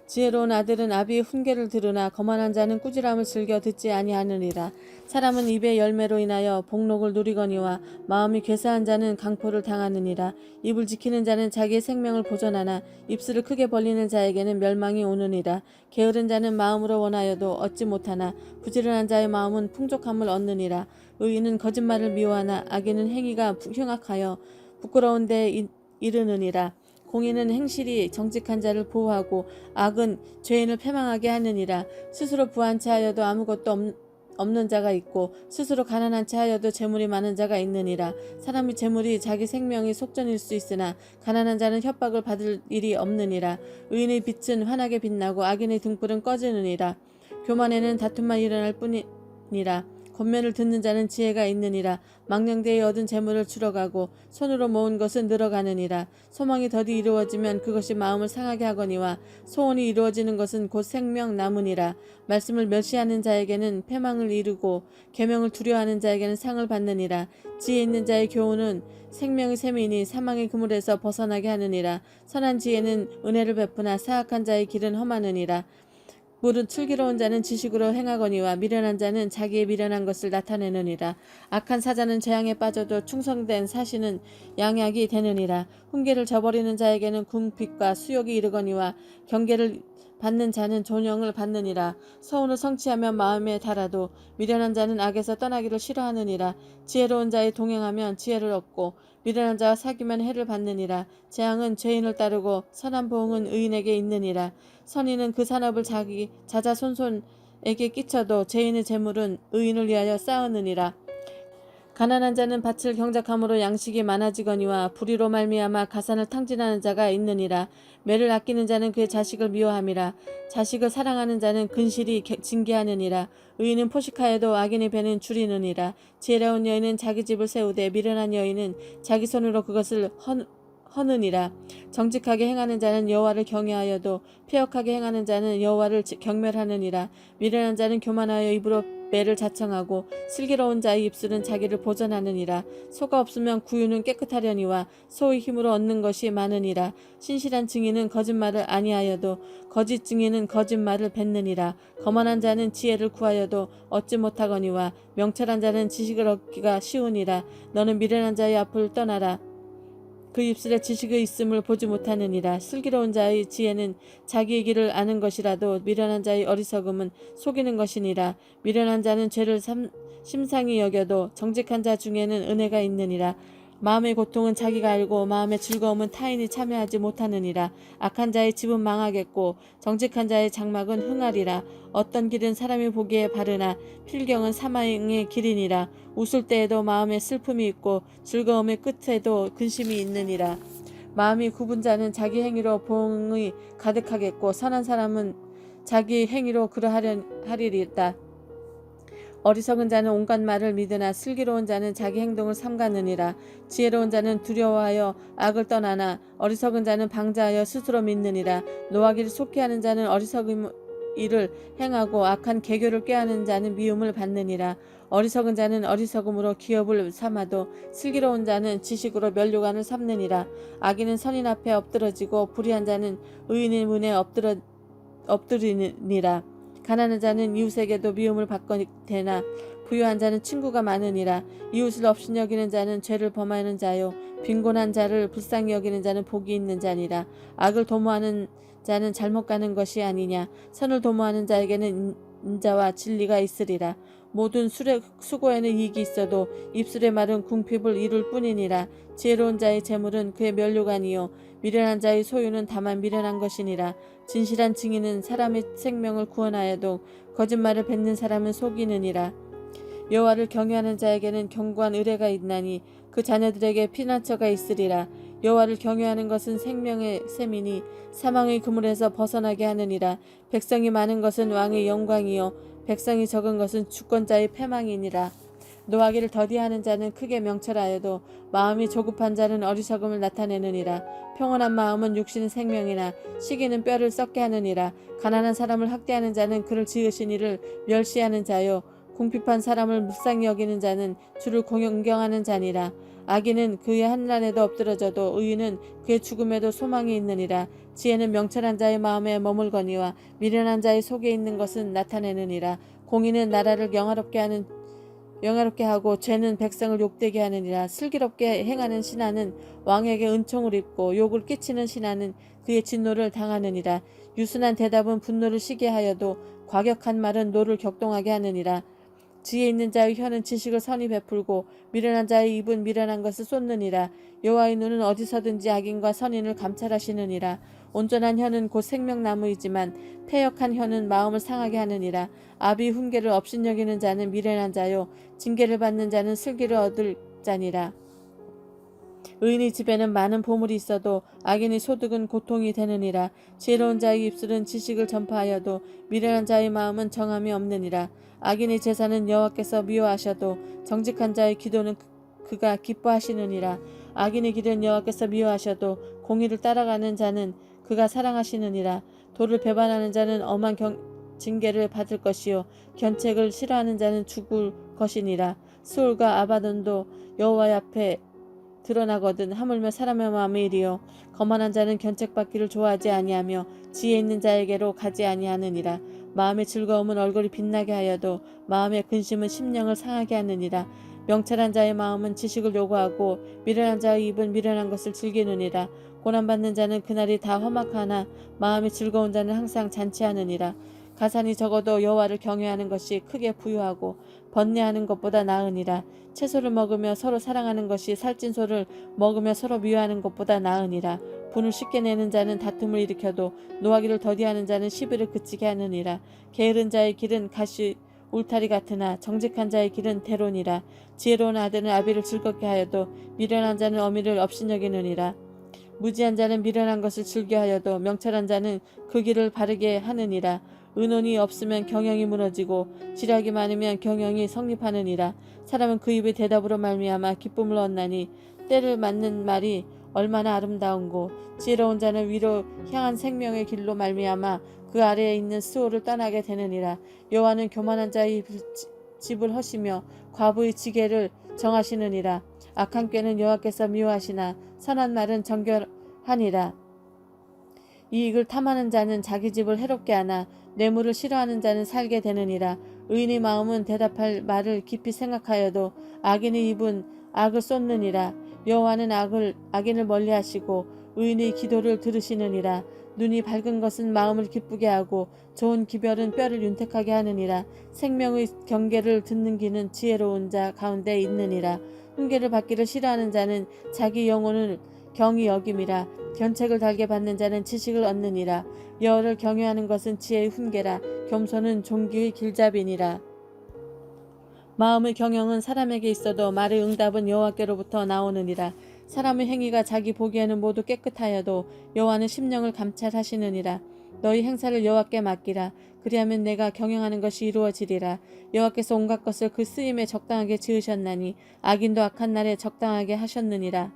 지혜로운 아들은 아비의 훈계를 들으나 거만한 자는 꾸지람을 즐겨 듣지 아니하느니라. 사람은 입의 열매로 인하여 복록을 누리거니와 마음이 괴사한 자는 강포를 당하느니라. 입을 지키는 자는 자기의 생명을 보존하나 입술을 크게 벌리는 자에게는 멸망이 오느니라. 게으른 자는 마음으로 원하여도 얻지 못하나 부지런한 자의 마음은 풍족함을 얻느니라. 의인은 거짓말을 미워하나 악인은 행위가 흉악하여 부끄러운 데에 이르느니라. 공의는 행실이 정직한 자를 보호하고 악은 죄인을 패망하게 하느니라. 스스로 부한 채 하여도 아무것도 없는 자가 있고 스스로 가난한 채 하여도 재물이 많은 자가 있느니라. 사람의 재물이 자기 생명이 속전일 수 있으나 가난한 자는 협박을 받을 일이 없느니라. 의인의 빛은 환하게 빛나고 악인의 등불은 꺼지느니라. 교만에는 다툼만 일어날 뿐이니라. 권면을 듣는 자는 지혜가 있느니라. 망령되이 얻은 재물을 줄어가고 손으로 모은 것은 늘어가느니라. 소망이 더디 이루어지면 그것이 마음을 상하게 하거니와 소원이 이루어지는 것은 곧 생명 나무니라. 말씀을 멸시하는 자에게는 패망을 이루고 계명을 두려워하는 자에게는 상을 받느니라. 지혜 있는 자의 교훈은 생명의 샘이니 사망의 그물에서 벗어나게 하느니라. 선한 지혜는 은혜를 베푸나 사악한 자의 길은 험하느니라. 무릇 슬기로운 자는 지식으로 행하거니와 미련한 자는 자기의 미련한 것을 나타내느니라. 악한 사자는 재앙에 빠져도 충성된 사신은 양약이 되느니라. 훈계를 저버리는 자에게는 궁핍과 수욕이 이르거니와 경계를 받는 자는 존영을 받느니라. 서운을 성취하면 마음에 달아도 미련한 자는 악에서 떠나기를 싫어하느니라. 지혜로운 자의 동행하면 지혜를 얻고 미련한 자와 사귀면 해를 받느니라. 재앙은 죄인을 따르고 선한 보응은 의인에게 있느니라. 선인은 그 산업을 자기 자자손손 에게 끼쳐도 죄인의 재물은 의인을 위하여 쌓으느니라. 가난한 자는 밭을 경작함으로 양식이 많아지거니와 불의로 말미암아 가산을 탕진하는 자가 있느니라. 매를 아끼는 자는 그의 자식을 미워함이라. 자식을 사랑하는 자는 근실이 징계하느니라. 의인은 포식하여도 악인의 배는 줄이느니라. 지혜로운 여인은 자기 집을 세우되 미련한 여인은 자기 손으로 그것을 허느니라. 정직하게 행하는 자는 여호와를 경외하여도 패역하게 행하는 자는 여호와를 경멸하느니라. 미련한 자는 교만하여 입으로 매를 자청하고 슬기로운 자의 입술은 자기를 보전하느니라. 소가 없으면 구유는 깨끗하려니와 소의 힘으로 얻는 것이 많으니라. 신실한 증인은 거짓말을 아니하여도 거짓 증인은 거짓말을 뱉느니라. 거만한 자는 지혜를 구하여도 얻지 못하거니와 명철한 자는 지식을 얻기가 쉬우니라. 너는 미련한 자의 앞을 떠나라. 그 입술에 지식의 있음을 보지 못하느니라. 슬기로운 자의 지혜는 자기의 길을 아는 것이라도 미련한 자의 어리석음은 속이는 것이니라. 미련한 자는 죄를 심상히 여겨도 정직한 자 중에는 은혜가 있느니라. 마음의 고통은 자기가 알고 마음의 즐거움은 타인이 참여하지 못하느니라. 악한 자의 집은 망하겠고 정직한 자의 장막은 흥하리라. 어떤 길은 사람이 보기에 바르나 필경은 사망의 길이니라. 웃을 때에도 마음에 슬픔이 있고 즐거움의 끝에도 근심이 있느니라. 마음이 굽은 자는 자기 행위로 봉이 가득하겠고 선한 사람은 자기 행위로 그러하리이다. 어리석은 자는 온갖 말을 믿으나 슬기로운 자는 자기 행동을 삼가느니라. 지혜로운 자는 두려워하여 악을 떠나나 어리석은 자는 방자하여 스스로 믿느니라. 노하기를 속히 하는 자는 어리석은 일을 행하고 악한 계교를 꾀하는 자는 미움을 받느니라. 어리석은 자는 어리석음으로 기업을 삼아도 슬기로운 자는 지식으로 면류관을 삼느니라. 악인은 선인 앞에 엎드러지고 불의한 자는 의인의 문에 엎드리니라. 가난한 자는 이웃에게도 미움을 받거니와 부유한 자는 친구가 많으니라. 이웃을 업신여기는 자는 죄를 범하는 자요 빈곤한 자를 불쌍히 여기는 자는 복이 있는 자니라. 악을 도모하는 자는 잘못 가는 것이 아니냐. 선을 도모하는 자에게는 인자와 진리가 있으리라. 모든 수고에는 이익이 있어도 입술의 말은 궁핍을 이룰 뿐이니라. 지혜로운 자의 재물은 그의 면류관이요 미련한 자의 소유는 다만 미련한 것이니라. 진실한 증인은 사람의 생명을 구원하여도 거짓말을 뱉는 사람은 속이느니라. 여호와를 경외하는 자에게는 견고한 의뢰가 있나니 그 자녀들에게 피난처가 있으리라. 여호와를 경외하는 것은 생명의 셈이니 사망의 그물에서 벗어나게 하느니라. 백성이 많은 것은 왕의 영광이요 백성이 적은 것은 주권자의 패망이니라. 노하기를 더디하는 자는 크게 명철하여도 마음이 조급한 자는 어리석음을 나타내느니라. 평온한 마음은 육신의 생명이나 시기는 뼈를 썩게 하느니라. 가난한 사람을 학대하는 자는 그를 지으신 이를 멸시하는 자요 궁핍한 사람을 무쌍히 여기는 자는 주를 공경하는 자니라. 악인은 그의 한란에도 엎드러져도 의인은 그의 죽음에도 소망이 있느니라. 지혜는 명철한 자의 마음에 머물거니와 미련한 자의 속에 있는 것은 나타내느니라. 공의는 나라를 영화롭게 하고 죄는 백성을 욕되게 하느니라. 슬기롭게 행하는 신하는 왕에게 은총을 입고 욕을 끼치는 신하는 그의 진노를 당하느니라. 유순한 대답은 분노를 시게 하여도 과격한 말은 노를 격동하게 하느니라. 지혜 있는 자의 혀는 지식을 선히 베풀고 미련한 자의 입은 미련한 것을 쏟느니라. 여호와의 눈은 어디서든지 악인과 선인을 감찰하시느니라. 온전한 혀는 곧 생명나무이지만 패역한 혀는 마음을 상하게 하느니라. 아비 훈계를 업신여기는 자는 미련한 자요 징계를 받는 자는 슬기를 얻을 자니라. 의인의 집에는 많은 보물이 있어도 악인의 소득은 고통이 되느니라. 지혜로운 자의 입술은 지식을 전파하여도 미련한 자의 마음은 정함이 없느니라. 악인의 제사는 여호와께서 미워하셔도 정직한 자의 기도는 그가 기뻐하시느니라. 악인의 길은 여호와께서 미워하셔도 공의를 따라가는 자는 그가 사랑하시느니라. 도를 배반하는 자는 엄한 징계를 받을 것이요 견책을 싫어하는 자는 죽을 것이니라. 스올과 아바돈도 여호와 앞에 드러나거든 하물며 사람의 마음이 이리요 거만한 자는 견책받기를 좋아하지 아니하며 지혜 있는 자에게로 가지 아니하느니라. 마음의 즐거움은 얼굴이 빛나게 하여도 마음의 근심은 심령을 상하게 하느니라. 명철한 자의 마음은 지식을 요구하고 미련한 자의 입은 미련한 것을 즐기느니라. 고난받는 자는 그날이 다 험악하나 마음이 즐거운 자는 항상 잔치하느니라. 가산이 적어도 여호와를 경외하는 것이 크게 부유하고 번뇌하는 것보다 나으니라. 채소를 먹으며 서로 사랑하는 것이 살찐 소를 먹으며 서로 미워하는 것보다 나으니라. 분을 쉽게 내는 자는 다툼을 일으켜도 노하기를 더디하는 자는 시비를 그치게 하느니라. 게으른 자의 길은 가시 울타리 같으나 정직한 자의 길은 대론이라. 지혜로운 아들은 아비를 즐겁게 하여도 미련한 자는 어미를 업신여기느니라. 무지한 자는 미련한 것을 즐겨하여도 명철한 자는 그 길을 바르게 하느니라. 의논이 없으면 경영이 무너지고 지략이 많으면 경영이 성립하느니라. 사람은 그 입의 대답으로 말미암아 기쁨을 얻나니 때를 맞는 말이 얼마나 아름다운고 지혜로운 자는 위로 향한 생명의 길로 말미암아 그 아래에 있는 수호를 떠나게 되느니라. 여호와는 교만한 자의 집을 허시며 과부의 지게를 정하시느니라. 악한 꾀는 여호와께서 미워하시나 선한 말은 정결하니라. 이익을 탐하는 자는 자기 집을 해롭게 하나 뇌물을 싫어하는 자는 살게 되느니라. 의인의 마음은 대답할 말을 깊이 생각하여도 악인의 입은 악을 쏟느니라. 여호와는 악인을 멀리하시고 의인의 기도를 들으시느니라. 눈이 밝은 것은 마음을 기쁘게 하고 좋은 기별은 뼈를 윤택하게 하느니라. 생명의 경계를 듣는 귀는 지혜로운 자 가운데 있느니라. 훈계를 받기를 싫어하는 자는 자기 영혼을 경히 여김이라. 견책을 달게 받는 자는 지식을 얻느니라. 여호와를 경외하는 것은 지혜의 훈계라. 겸손은 존귀의 길잡이니라. 마음의 경영은 사람에게 있어도 말의 응답은 여호와께로부터 나오느니라. 사람의 행위가 자기 보기에는 모두 깨끗하여도 여호와는 심령을 감찰하시느니라. 너희 행사를 여호와께 맡기라. 그리하면 내가 경영하는 것이 이루어지리라. 여호와께서 온갖 것을 그 쓰임에 적당하게 지으셨나니 악인도 악한 날에 적당하게 하셨느니라.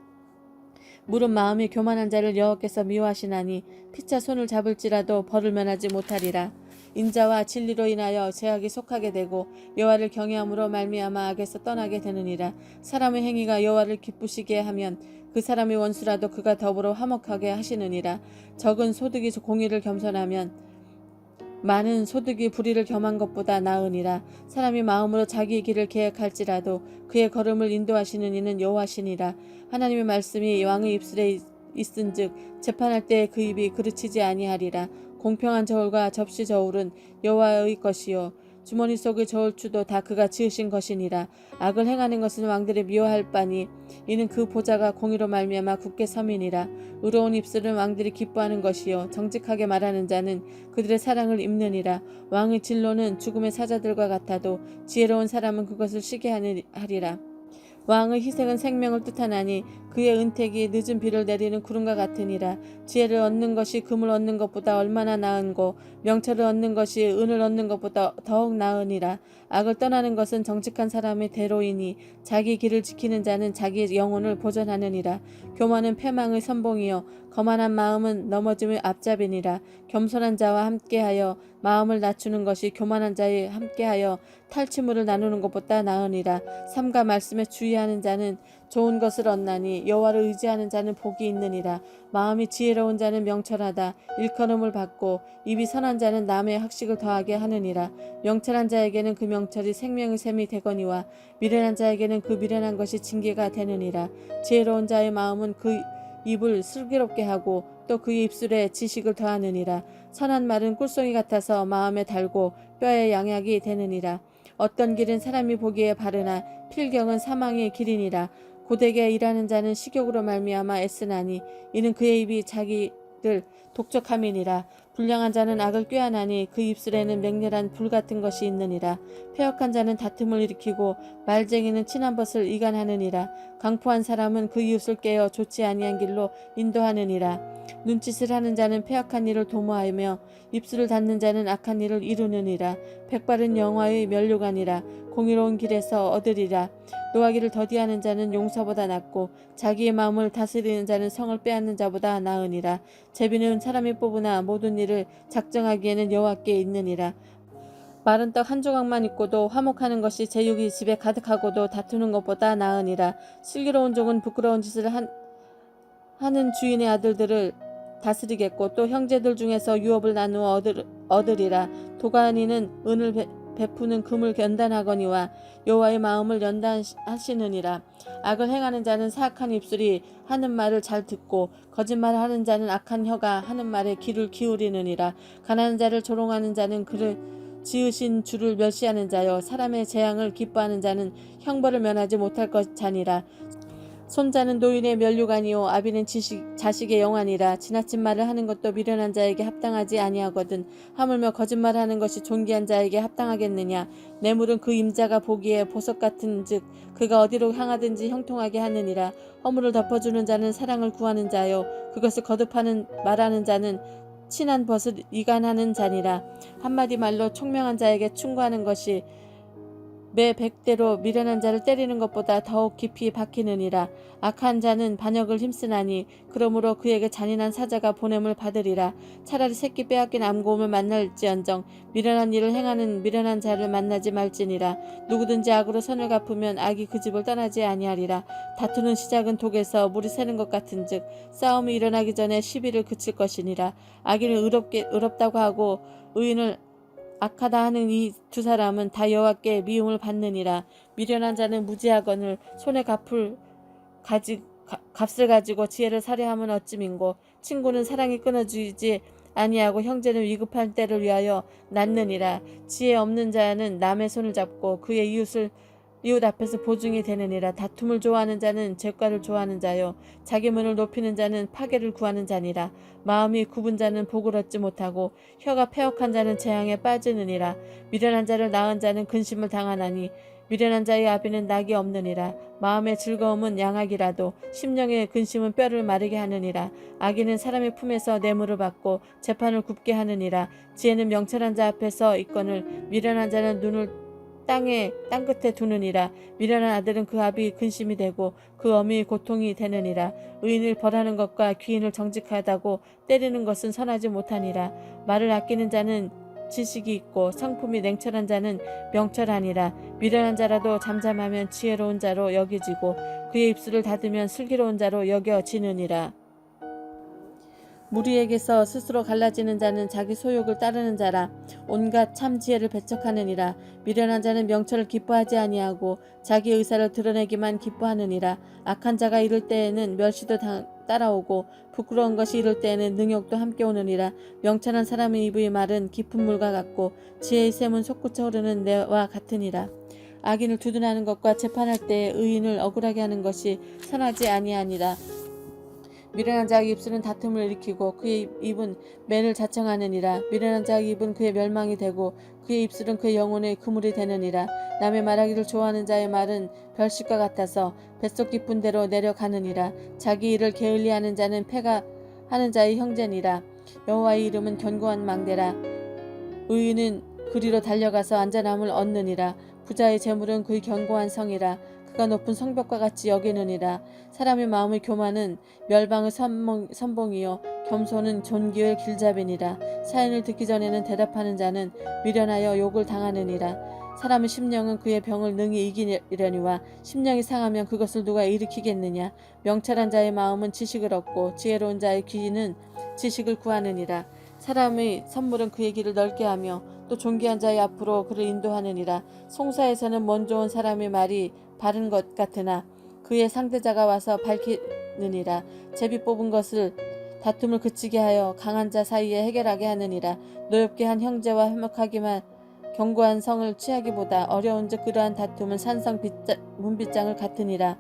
물은 마음이 교만한 자를 여호와께서 미워하시나니 피차 손을 잡을지라도 벌을 면하지 못하리라. 인자와 진리로 인하여 죄악이 속하게 되고 여호와를 경외함으로 말미암아 악에서 떠나게 되느니라. 사람의 행위가 여호와를 기쁘시게 하면 그 사람의 원수라도 그가 더불어 화목하게 하시느니라. 적은 소득이 공의를 겸손하면 많은 소득이 불의를 겸한 것보다 나으니라. 사람이 마음으로 자기의 길을 계획할지라도 그의 걸음을 인도하시는 이는 여호와시니라. 하나님의 말씀이 왕의 입술에 있은즉 재판할 때에 그 입이 그르치지 아니하리라. 공평한 저울과 접시 저울은 여호와의 것이요 주머니 속의 저울추도 다 그가 지으신 것이니라. 악을 행하는 것은 왕들이 미워할 바니 이는 그 보좌가 공의로 말미암아 굳게 서민이라. 의로운 입술은 왕들이 기뻐하는 것이요 정직하게 말하는 자는 그들의 사랑을 입느니라. 왕의 진로는 죽음의 사자들과 같아도 지혜로운 사람은 그것을 쉬게 하리라. 왕의 희생은 생명을 뜻하나니 그의 은택이 늦은 비를 내리는 구름과 같으니라. 지혜를 얻는 것이 금을 얻는 것보다 얼마나 나은고 명철을 얻는 것이 은을 얻는 것보다 더욱 나으니라. 악을 떠나는 것은 정직한 사람의 대로이니 자기 길을 지키는 자는 자기 영혼을 보전하느니라. 교만은 패망의 선봉이요 거만한 마음은 넘어짐의 앞잡이니라. 겸손한 자와 함께하여 마음을 낮추는 것이 교만한 자에 함께하여 탈취물을 나누는 것보다 나으니라. 삼가 말씀에 주의하는 자는 좋은 것을 얻나니 여호와를 의지하는 자는 복이 있느니라. 마음이 지혜로운 자는 명철하다. 일컬음을 받고 입이 선한 자는 남의 학식을 더하게 하느니라. 명철한 자에게는 그 명철이 생명의 샘이 되거니와 미련한 자에게는 그 미련한 것이 징계가 되느니라. 지혜로운 자의 마음은 그 입을 슬기롭게 하고 또 그의 입술에 지식을 더하느니라. 선한 말은 꿀송이 같아서 마음에 달고 뼈에 양약이 되느니라. 어떤 길은 사람이 보기에 바르나 필경은 사망의 길이니라. 고되게 일하는 자는 식욕으로 말미암아 애쓰나니 이는 그의 입이 자기를 독촉함이니라. 불량한 자는 악을 꾀하나니 그 입술에는 맹렬한 불 같은 것이 있느니라. 패역한 자는 다툼을 일으키고 말쟁이는 친한 벗을 이간하느니라. 강포한 사람은 그 이웃을 깨어 좋지 아니한 길로 인도하느니라. 눈짓을 하는 자는 패역한 일을 도모하며 입술을 닫는 자는 악한 일을 이루느니라. 백발은 영화의 면류관이라. 공의로운 길에서 얻으리라. 노하기를 더디하는 자는 용사보다 낫고 자기의 마음을 다스리는 자는 성을 빼앗는 자보다 나으니라. 제비는 사람이 뽑으나 모든 일을 작정하기에는 여호와께 있느니라. 마른 떡 한 조각만 있고도 화목하는 것이 제육이 집에 가득하고도 다투는 것보다 나으니라. 슬기로운 종은 부끄러운 짓을 하는 주인의 아들들을 다스리겠고 또 형제들 중에서 유업을 나누어 얻으리라. 도가니는 은을 베푸는 금을 연단하거니와 여호와의 마음을 연단하시느니라. 악을 행하는 자는 사악한 입술이 하는 말을 잘 듣고 거짓말하는 자는 악한 혀가 하는 말에 귀를 기울이느니라. 가난한 자를 조롱하는 자는 그를 지으신 주를 멸시하는 자여 사람의 재앙을 기뻐하는 자는 형벌을 면하지 못할 것자니라. 손자는 노인의 면류관이요 아비는 자식의 영환이라. 지나친 말을 하는 것도 미련한 자에게 합당하지 아니하거든. 하물며 거짓말하는 것이 존귀한 자에게 합당하겠느냐. 뇌물은 그 임자가 보기에 보석 같은즉 그가 어디로 향하든지 형통하게 하느니라. 허물을 덮어주는 자는 사랑을 구하는 자요 그것을 거듭하는 말하는 자는 친한 벗을 이간하는 자니라. 한마디 말로 총명한 자에게 충고하는 것이 매 100대로 미련한 자를 때리는 것보다 더욱 깊이 박히느니라. 악한 자는 반역을 힘쓰나니 그러므로 그에게 잔인한 사자가 보냄을 받으리라. 차라리 새끼 빼앗긴 암곰을 만날지언정 미련한 일을 행하는 미련한 자를 만나지 말지니라. 누구든지 악으로 선을 갚으면 악이 그 집을 떠나지 아니하리라. 다투는 시작은 독에서 물이 새는 것 같은즉 싸움이 일어나기 전에 시비를 그칠 것이니라. 악인을 의롭다고 하고 의인을 악하다 하는 이 두 사람은 다 여호와께 미움을 받느니라. 미련한 자는 무지하거늘 손에 값을 가지고 지혜를 살해함은 어찌민고. 친구는 사랑이 끊어지지 아니하고 형제는 위급한 때를 위하여 낳느니라. 지혜 없는 자는 남의 손을 잡고 그의 이웃 앞에서 보증이 되느니라. 다툼을 좋아하는 자는 죄과를 좋아하는 자요 자기 문을 높이는 자는 파괴를 구하는 자니라. 마음이 굽은 자는 복을 얻지 못하고 혀가 패역한 자는 재앙에 빠지느니라. 미련한 자를 낳은 자는 근심을 당하나니 미련한 자의 아비는 낙이 없느니라. 마음의 즐거움은 양악이라도 심령의 근심은 뼈를 마르게 하느니라. 악인은 사람의 품에서 뇌물을 받고 재판을 굽게 하느니라. 지혜는 명철한 자 앞에서 있거늘 미련한 자는 눈을 땅 끝에 두느니라. 미련한 아들은 그 아비 근심이 되고 그 어미의 고통이 되느니라. 의인을 벌하는 것과 귀인을 정직하다고 때리는 것은 선하지 못하니라. 말을 아끼는 자는 지식이 있고 성품이 냉철한 자는 명철하니라. 미련한 자라도 잠잠하면 지혜로운 자로 여겨지고 그의 입술을 닫으면 슬기로운 자로 여겨지느니라. 무리에게서 스스로 갈라지는 자는 자기 소욕을 따르는 자라. 온갖 참 지혜를 배척하느니라. 미련한 자는 명철을 기뻐하지 아니하고 자기 의사를 드러내기만 기뻐하느니라. 악한 자가 이를 때에는 멸시도 따라오고 부끄러운 것이 이를 때에는 능욕도 함께 오느니라. 명철한 사람의 입의 말은 깊은 물과 같고 지혜의 샘은 솟구쳐 흐르는 내와 같으니라. 악인을 두둔하는 것과 재판할 때에 의인을 억울하게 하는 것이 선하지 아니하니라. 미련한 자의 입술은 다툼을 일으키고 그의 입은 맨을 자청하느니라. 미련한 자의 입은 그의 멸망이 되고 그의 입술은 그의 영혼의 그물이 되느니라. 남의 말하기를 좋아하는 자의 말은 별식과 같아서 뱃속 깊은 데로 내려가느니라. 자기 일을 게을리하는 자는 패가 하는 자의 형제니라. 여호와의 이름은 견고한 망대라. 의인은 그리로 달려가서 안전함을 얻느니라. 부자의 재물은 그의 견고한 성이라. 그가 높은 성벽과 같이 여기느니라. 사람의 마음의 교만은 멸방의 선봉이요 겸손은 존귀의 길잡이니라. 사연을 듣기 전에는 대답하는 자는 미련하여 욕을 당하느니라. 사람의 심령은 그의 병을 능히 이기려니와 심령이 상하면 그것을 누가 일으키겠느냐. 명철한 자의 마음은 지식을 얻고 지혜로운 자의 귀는 지식을 구하느니라. 사람의 선물은 그의 길을 넓게 하며 또 존귀한 자의 앞으로 그를 인도하느니라. 송사에서는 먼저 온 사람의 말이 바른 것 같으나 그의 상대자가 와서 밝히느니라. 제비 뽑은 것을 다툼을 그치게 하여 강한 자 사이에 해결하게 하느니라. 노엽게 한 형제와 화목하기만 견고한 성을 취하기보다 어려운즉 그러한 다툼은 산성 문빗장을 같으니라.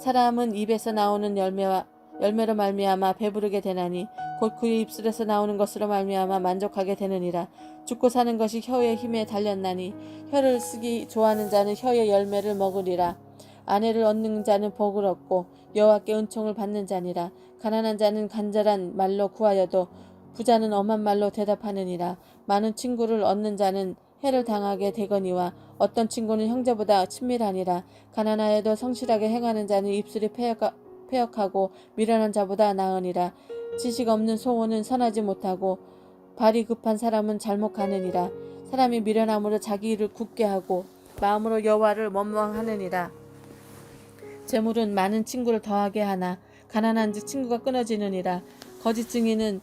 사람은 입에서 나오는 열매로 말미암아 배부르게 되나니 곧 그의 입술에서 나오는 것으로 말미암아 만족하게 되느니라. 죽고 사는 것이 혀의 힘에 달렸나니 혀를 쓰기 좋아하는 자는 혀의 열매를 먹으리라. 아내를 얻는 자는 복을 얻고 여호와께 은총을 받는 자니라. 가난한 자는 간절한 말로 구하여도 부자는 엄한 말로 대답하느니라. 많은 친구를 얻는 자는 해를 당하게 되거니와 어떤 친구는 형제보다 친밀하니라. 가난하여도 성실하게 행하는 자는 입술이 패역하고 미련한 자보다 나으니라. 지식 없는 소원은 선하지 못하고 발이 급한 사람은 잘못하느니라. 사람이 미련함으로 자기 일을 굳게 하고 마음으로 여호와를 원망하느니라. 재물은 많은 친구를 더하게 하나 가난한즉 친구가 끊어지느니라. 거짓 증인은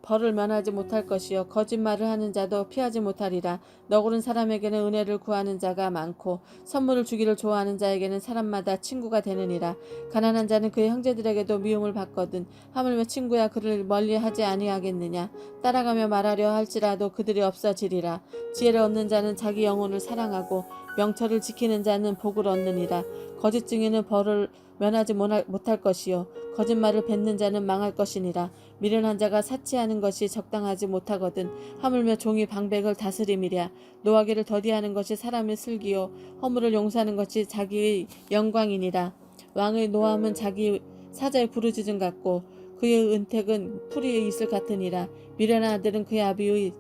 벌을 면하지 못할 것이요 거짓말을 하는 자도 피하지 못하리라. 너구른 사람에게는 은혜를 구하는 자가 많고 선물을 주기를 좋아하는 자에게는 사람마다 친구가 되느니라. 가난한 자는 그의 형제들에게도 미움을 받거든 하물며 친구야 그를 멀리하지 아니하겠느냐. 따라가며 말하려 할지라도 그들이 없어지리라. 지혜를 얻는 자는 자기 영혼을 사랑하고 명철을 지키는 자는 복을 얻느니라. 거짓 증인은 벌을 면하지 못할 것이요 거짓말을 뱉는 자는 망할 것이니라. 미련한 자가 사치하는 것이 적당하지 못하거든 하물며 종이 방백을 다스림이랴. 노하기를 더디하는 것이 사람의 슬기요 허물을 용서하는 것이 자기의 영광이니라. 왕의 노함은 자기 사자의 부르짖음 같고 그의 은택은 풀이의 이슬 같으니라. 미련한 아들은 그의 아비의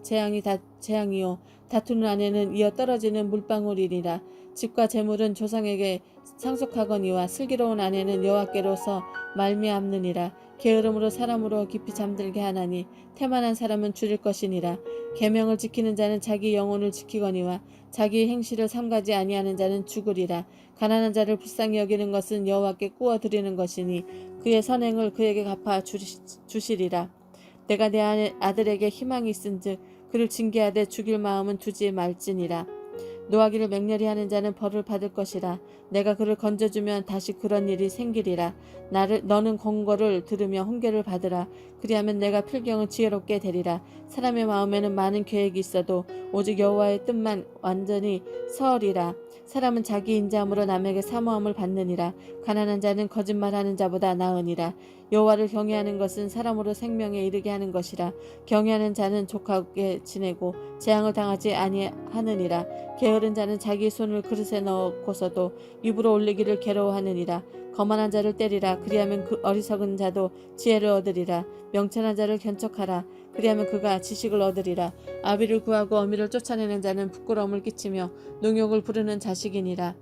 재앙이요 다투는 아내는 이어 떨어지는 물방울이니라. 집과 재물은 조상에게 상속하거니와 슬기로운 아내는 여호와께로서 말미암느니라. 게으름으로 사람으로 깊이 잠들게 하나니 태만한 사람은 줄일 것이니라. 계명을 지키는 자는 자기 영혼을 지키거니와 자기 행실을 삼가지 아니하는 자는 죽으리라. 가난한 자를 불쌍히 여기는 것은 여호와께 꾸어 드리는 것이니 그의 선행을 그에게 갚아 주시리라. 내가 내 아들에게 희망이 있은즉 그를 징계하되 죽일 마음은 두지 말지니라. 노하기를 맹렬히 하는 자는 벌을 받을 것이라. 내가 그를 건져주면 다시 그런 일이 생기리라. 너는 권고를 들으며 훈계를 받으라. 그리하면 내가 필경을 지혜롭게 되리라. 사람의 마음에는 많은 계획이 있어도 오직 여호와의 뜻만 완전히 서리라. 사람은 자기 인자함으로 남에게 사모함을 받느니라. 가난한 자는 거짓말하는 자보다 나으니라. 여호와를 경외하는 것은 사람으로 생명에 이르게 하는 것이라. 경외하는 자는 족하게 지내고 재앙을 당하지 아니하느니라. 게으른 자는 자기 손을 그릇에 넣고서도 입으로 올리기를 괴로워하느니라. 거만한 자를 때리라. 그리하면 그 어리석은 자도 지혜를 얻으리라. 명철한 자를 견척하라. 그리하면 그가 지식을 얻으리라. 아비를 구하고 어미를 쫓아내는 자는 부끄러움을 끼치며 농욕을 부르는 자식이니라.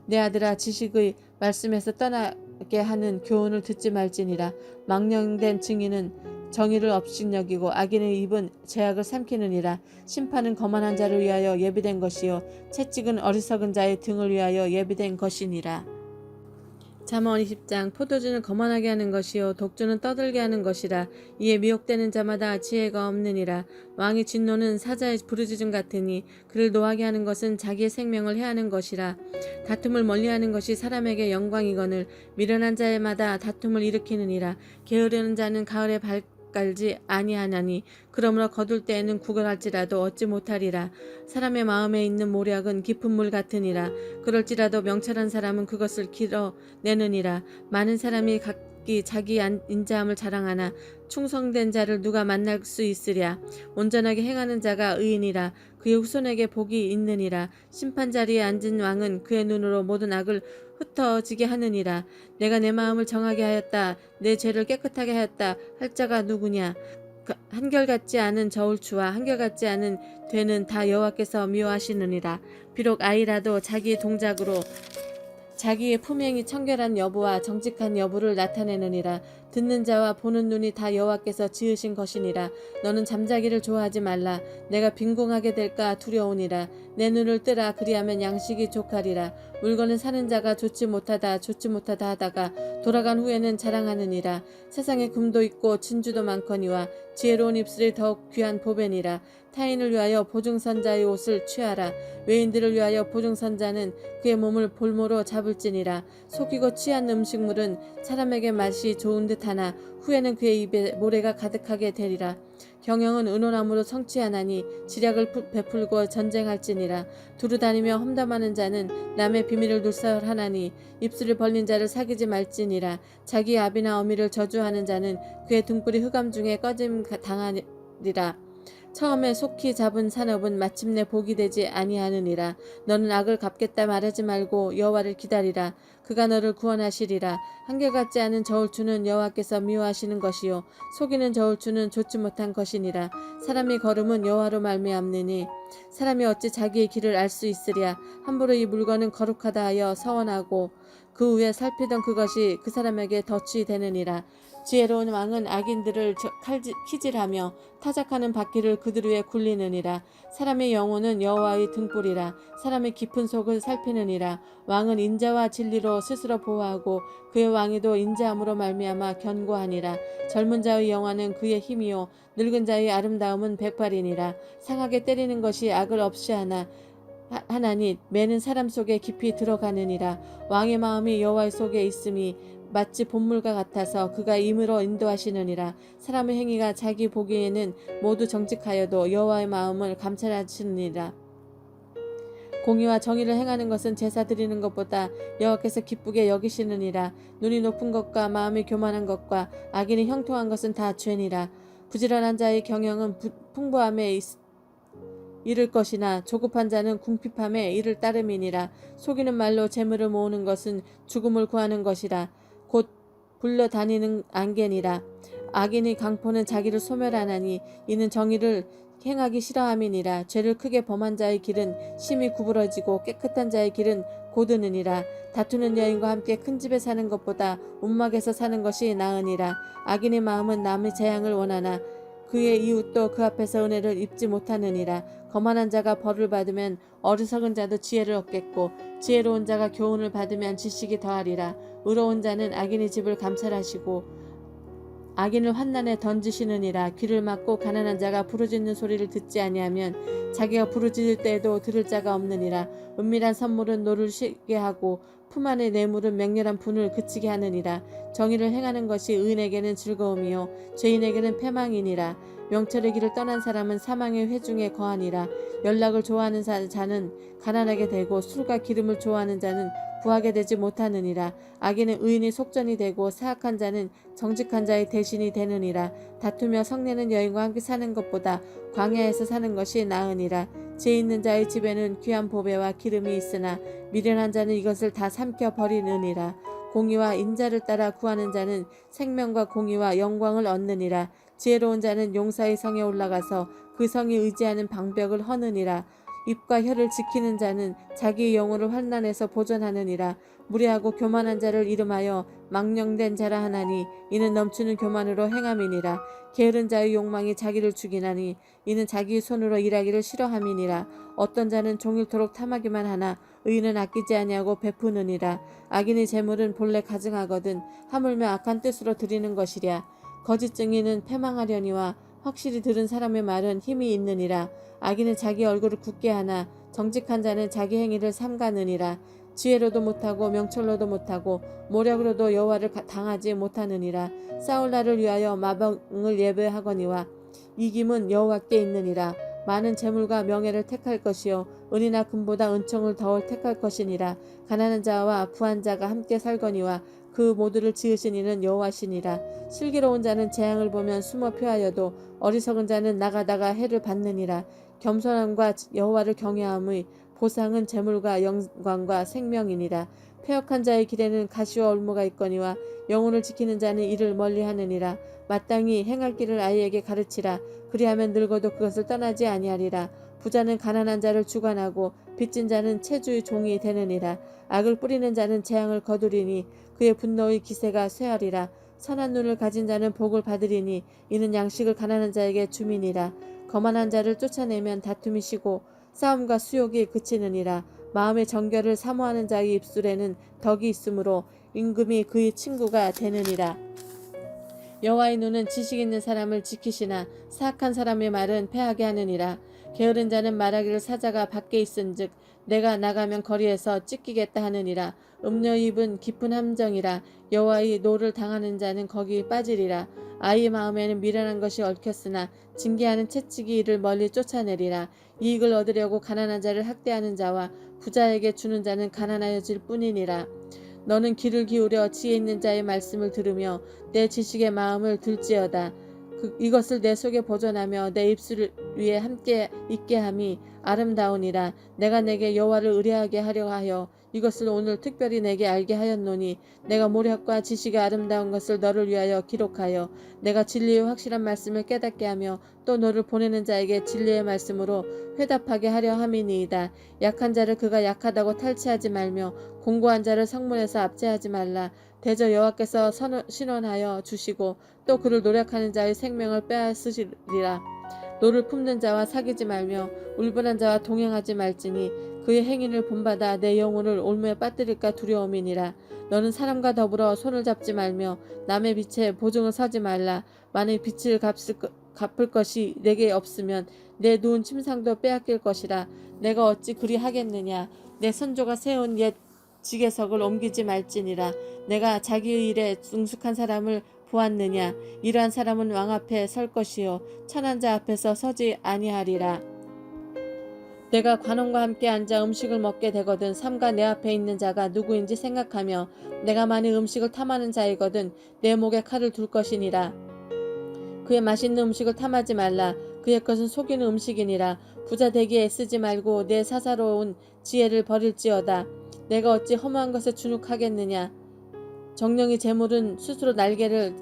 내 아들아, 지식의 말씀에서 떠나게 하는 교훈을 듣지 말지니라. 망령된 증인은 정의를 업신여기고 악인의 입은 죄악을 삼키느니라. 심판은 거만한 자를 위하여 예비된 것이요 채찍은 어리석은 자의 등을 위하여 예비된 것이니라. 잠언 20장. 포도주는 거만하게 하는 것이요 독주는 떠들게 하는 것이라. 이에 미혹되는 자마다 지혜가 없느니라. 왕의 진노는 사자의 부르짖음 같으니 그를 노하게 하는 것은 자기의 생명을 해하는 것이라. 다툼을 멀리하는 것이 사람에게 영광이거늘 미련한 자마다 다툼을 일으키느니라. 게으르는 자는 가을에 깔지 아니하나니 그러므로 거둘 때에는 구걸할지라도 얻지 못하리라. 사람의 마음에 있는 모략은 깊은 물 같으니라. 그럴지라도 명철한 사람은 그것을 길어내느니라. 많은 사람이 각기 자기 인자함을 자랑하나 충성된 자를 누가 만날 수 있으랴. 온전하게 행하는 자가 의인이라. 그의 후손에게 복이 있느니라. 심판 자리에 앉은 왕은 그의 눈으로 모든 악을 흩어지게 하느니라. 내가 내 마음을 정하게 하였다. 내 죄를 깨끗하게 하였다. 할 자가 누구냐. 한결같지 않은 저울추와 한결같지 않은 되는 다 여호와께서 미워하시느니라. 비록 아이라도 자기의 동작으로 자기의 품행이 청결한 여부와 정직한 여부를 나타내느니라. 듣는 자와 보는 눈이 다 여호와께서 지으신 것이니라. 너는 잠자기를 좋아하지 말라. 내가 빈궁하게 될까 두려우니라. 내 눈을 뜨라. 그리하면 양식이 족하리라. 물건을 사는 자가 좋지 못하다 하다가 돌아간 후에는 자랑하느니라. 세상에 금도 있고 진주도 많거니와 지혜로운 입술이 더욱 귀한 보배니라. 타인을 위하여 보증선자의 옷을 취하라. 외인들을 위하여 보증선자는 그의 몸을 볼모로 잡을지니라. 속이고 취한 음식물은 사람에게 맛이 좋은 듯하나 후에는 그의 입에 모래가 가득하게 되리라. 경영은 은혼함으로 성취하나니 지략을 베풀고 전쟁할지니라. 두루다니며 험담하는 자는 남의 비밀을 눌설하나니 입술을 벌린 자를 사귀지 말지니라. 자기 아비나 어미를 저주하는 자는 그의 등불이 흑암 중에 꺼짐 당하리라. 처음에 속히 잡은 산업은 마침내 복이 되지 아니하느니라. 너는 악을 갚겠다 말하지 말고 여호와를 기다리라. 그가 너를 구원하시리라. 한결같지 않은 저울추는 여호와께서 미워하시는 것이요 속이는 저울추는 좋지 못한 것이니라. 사람의 걸음은 여호와로 말미암느니 사람이 어찌 자기의 길을 알 수 있으랴. 함부로 이 물건은 거룩하다 하여 서원하고 그 후에 살피던 그것이 그 사람에게 덫이 되느니라. 지혜로운 왕은 악인들을 키질하며 타작하는 바퀴를 그들 위에 굴리느니라. 사람의 영혼은 여호와의 등불이라. 사람의 깊은 속을 살피느니라. 왕은 인자와 진리로 스스로 보호하고 그의 왕위도 인자함으로 말미암아 견고하니라. 젊은 자의 영화는 그의 힘이요 늙은 자의 아름다움은 백발이니라. 상하게 때리는 것이 악을 없이 하나니 매는 사람 속에 깊이 들어가느니라. 왕의 마음이 여호와 속에 있음이 마치 본물과 같아서 그가 임으로 인도하시느니라. 사람의 행위가 자기 보기에는 모두 정직하여도 여호와의 마음을 감찰하시느니라. 공의와 정의를 행하는 것은 제사 드리는 것보다 여호와께서 기쁘게 여기시느니라. 눈이 높은 것과 마음이 교만한 것과 악인이 형통한 것은 다 죄니라. 부지런한 자의 경영은 풍부함에 이를 것이나 조급한 자는 궁핍함에 이를 따름이니라. 속이는 말로 재물을 모으는 것은 죽음을 구하는 것이라. 곧 불려다니는 안개니라. 악인의 강포는 자기를 소멸하나니 이는 정의를 행하기 싫어함이니라. 죄를 크게 범한 자의 길은 심히 구부러지고 깨끗한 자의 길은 고드느니라. 다투는 여인과 함께 큰 집에 사는 것보다 움막에서 사는 것이 나으니라. 악인의 마음은 남의 재앙을 원하나 그의 이웃도 그 앞에서 은혜를 입지 못하느니라. 거만한 자가 벌을 받으면 어리석은 자도 지혜를 얻겠고 지혜로운 자가 교훈을 받으면 지식이 더하리라. 의로운 자는 악인의 집을 감찰하시고 악인을 환난에 던지시느니라. 귀를 막고 가난한 자가 부르짖는 소리를 듣지 아니하면 자기가 부르짖을 때에도 들을 자가 없느니라. 은밀한 선물은 노를 쉬게 하고 품 안의 뇌물은 맹렬한 분을 그치게 하느니라. 정의를 행하는 것이 의인에게는 즐거움이요 죄인에게는 패망이니라. 명철의 길을 떠난 사람은 사망의 회중에 거하니라. 연락을 좋아하는 자는 가난하게 되고 술과 기름을 좋아하는 자는 구하게 되지 못하느니라. 악인은 의인의 속전이 되고 사악한 자는 정직한 자의 대신이 되느니라. 다투며 성내는 여인과 함께 사는 것보다 광야에서 사는 것이 나으니라. 죄 있는 자의 집에는 귀한 보배와 기름이 있으나 미련한 자는 이것을 다 삼켜 버리느니라. 공의와 인자를 따라 구하는 자는 생명과 공의와 영광을 얻느니라. 지혜로운 자는 용사의 성에 올라가서 그 성이 의지하는 방벽을 허느니라. 입과 혀를 지키는 자는 자기의 영혼을 환난에서 보존하느니라. 무례하고 교만한 자를 이름하여 망령된 자라 하나니 이는 넘치는 교만으로 행함이니라. 게으른 자의 욕망이 자기를 죽이나니 이는 자기 손으로 일하기를 싫어함이니라. 어떤 자는 종일토록 탐하기만 하나 의인은 아끼지 아니하고 베푸느니라. 악인의 재물은 본래 가증하거든 하물며 악한 뜻으로 드리는 것이랴. 거짓 증인은 패망하려니와 확실히 들은 사람의 말은 힘이 있느니라. 악인은 자기 얼굴을 굳게 하나 정직한 자는 자기 행위를 삼가느니라. 지혜로도 못하고 명철로도 못하고 모력으로도 여호와를 당하지 못하느니라. 싸울 날을 위하여 마병을 예배하거니와 이김은 여호와께 있느니라. 많은 재물과 명예를 택할 것이요 은이나 금보다 은총을 더 택할 것이니라. 가난한 자와 부한 자가 함께 살거니와 그 모두를 지으신 이는 여호와시니라. 슬기로운 자는 재앙을 보면 숨어 피하여도 어리석은 자는 나가다가 해를 받느니라. 겸손함과 여호와를 경외함의 보상은 재물과 영광과 생명이니라. 패역한 자의 길에는 가시와 올무가 있거니와 영혼을 지키는 자는 이를 멀리하느니라. 마땅히 행할 길을 아이에게 가르치라. 그리하면 늙어도 그것을 떠나지 아니하리라. 부자는 가난한 자를 주관하고 빚진 자는 체주의 종이 되느니라. 악을 뿌리는 자는 재앙을 거두리니 그의 분노의 기세가 쇠하리라. 선한 눈을 가진 자는 복을 받으리니 이는 양식을 가난한 자에게 주민이라. 거만한 자를 쫓아내면 다툼이 쉬고 싸움과 수욕이 그치느니라. 마음의 정결을 사모하는 자의 입술에는 덕이 있으므로 임금이 그의 친구가 되느니라. 여호와의 눈은 지식 있는 사람을 지키시나 사악한 사람의 말은 패하게 하느니라. 게으른 자는 말하기를 사자가 밖에 있은즉 내가 나가면 거리에서 찢기겠다 하느니라. 음녀의 입은 깊은 함정이라. 여호와의 노를 당하는 자는 거기 빠지리라. 아이의 마음에는 미련한 것이 얽혔으나 징계하는 채찍이 이를 멀리 쫓아내리라. 이익을 얻으려고 가난한 자를 학대하는 자와 부자에게 주는 자는 가난하여질 뿐이니라. 너는 귀를 기울여 지혜 있는 자의 말씀을 들으며 내 지식의 마음을 들지어다. 이것을 내 속에 보존하며 내 입술 위에 함께 있게 함이 아름다우니라. 내가 내게 여호와를 의뢰하게 하려 하여 이것을 오늘 특별히 내게 알게 하였노니 내가 모략과 지식의 아름다운 것을 너를 위하여 기록하여 내가 진리의 확실한 말씀을 깨닫게 하며 또 너를 보내는 자에게 진리의 말씀으로 회답하게 하려 함이니이다. 약한 자를 그가 약하다고 탈취하지 말며 공고한 자를 성문에서 압제하지 말라. 대저 여호와께서 신원하여 주시고 또 그를 노력하는 자의 생명을 빼앗으시리라. 노를 품는 자와 사귀지 말며 울분한 자와 동행하지 말지니 그의 행위를 본받아 내 영혼을 올무에 빠뜨릴까 두려움이니라. 너는 사람과 더불어 손을 잡지 말며 남의 빛에 보증을 서지 말라. 만일 빛을 갚을 것이 내게 없으면 내 누운 침상도 빼앗길 것이라. 내가 어찌 그리 하겠느냐. 내 선조가 세운 옛 지계석을 옮기지 말지니라. 내가 자기의 일에 능숙한 사람을 보았느냐. 이러한 사람은 왕 앞에 설 것이요 천한 자 앞에서 서지 아니하리라. 내가 관원과 함께 앉아 음식을 먹게 되거든 삼가 내 앞에 있는 자가 누구인지 생각하며 내가 만일 음식을 탐하는 자이거든 내 목에 칼을 둘 것이니라. 그의 맛있는 음식을 탐하지 말라. 그의 것은 속이는 음식이니라. 부자 되기에 애쓰지 말고 내 사사로운 지혜를 버릴지어다. 내가 어찌 허무한 것에 주눅하겠느냐. 정령이 재물은 스스로 날개를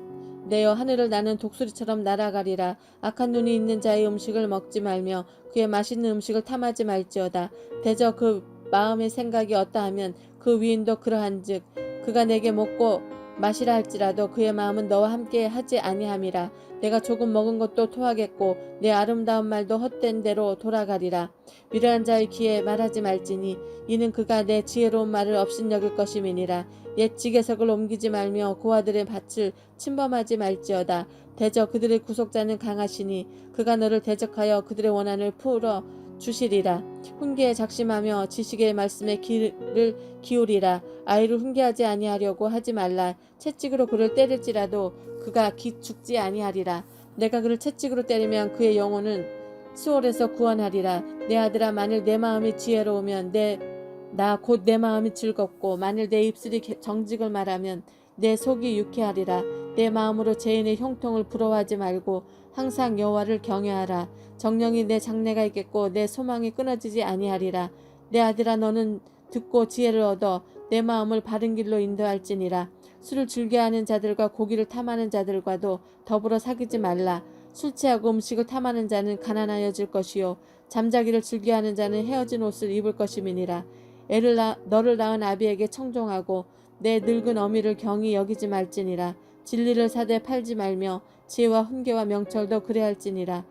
내어 하늘을 나는 독수리처럼 날아가리라. 악한 눈이 있는 자의 음식을 먹지 말며 그의 맛있는 음식을 탐하지 말지어다. 대저 그 마음의 생각이 어떠하면 그 위인도 그러한즉 그가 내게 먹고 마시라 할지라도 그의 마음은 너와 함께 하지 아니함이라. 내가 조금 먹은 것도 토하겠고 내 아름다운 말도 헛된 대로 돌아가리라. 미련한 자의 귀에 말하지 말지니 이는 그가 내 지혜로운 말을 업신여길 것임이니라. 옛 지게석을 옮기지 말며 고아들의 밭을 침범하지 말지어다. 대저 그들의 구속자는 강하시니 그가 너를 대적하여 그들의 원한을 풀어 주시리라. 훈계에 작심하며 지식의 말씀에 귀를 기울이라. 아이를 훈계하지 아니하려고 하지 말라. 채찍으로 그를 때릴지라도 그가 죽지 아니하리라. 내가 그를 채찍으로 때리면 그의 영혼은 수월에서 구원하리라. 내 아들아 만일 내 마음이 지혜로우면 나 곧 내 마음이 즐겁고 만일 내 입술이 정직을 말하면 내 속이 유쾌하리라. 내 마음으로 죄인의 형통을 부러워하지 말고 항상 여호와를 경외하라. 정령이 내 장래가 있겠고 내 소망이 끊어지지 아니하리라. 내 아들아 너는 듣고 지혜를 얻어 내 마음을 바른 길로 인도할지니라. 술을 즐겨하는 자들과 고기를 탐하는 자들과도 더불어 사귀지 말라. 술 취하고 음식을 탐하는 자는 가난하여질 것이요 잠자기를 즐겨하는 자는 헤어진 옷을 입을 것임이니라. 너를 낳은 아비에게 청종하고 내 늙은 어미를 경히 여기지 말지니라. 진리를 사되 팔지 말며 지혜와 훈계와 명철도 그래할지니라.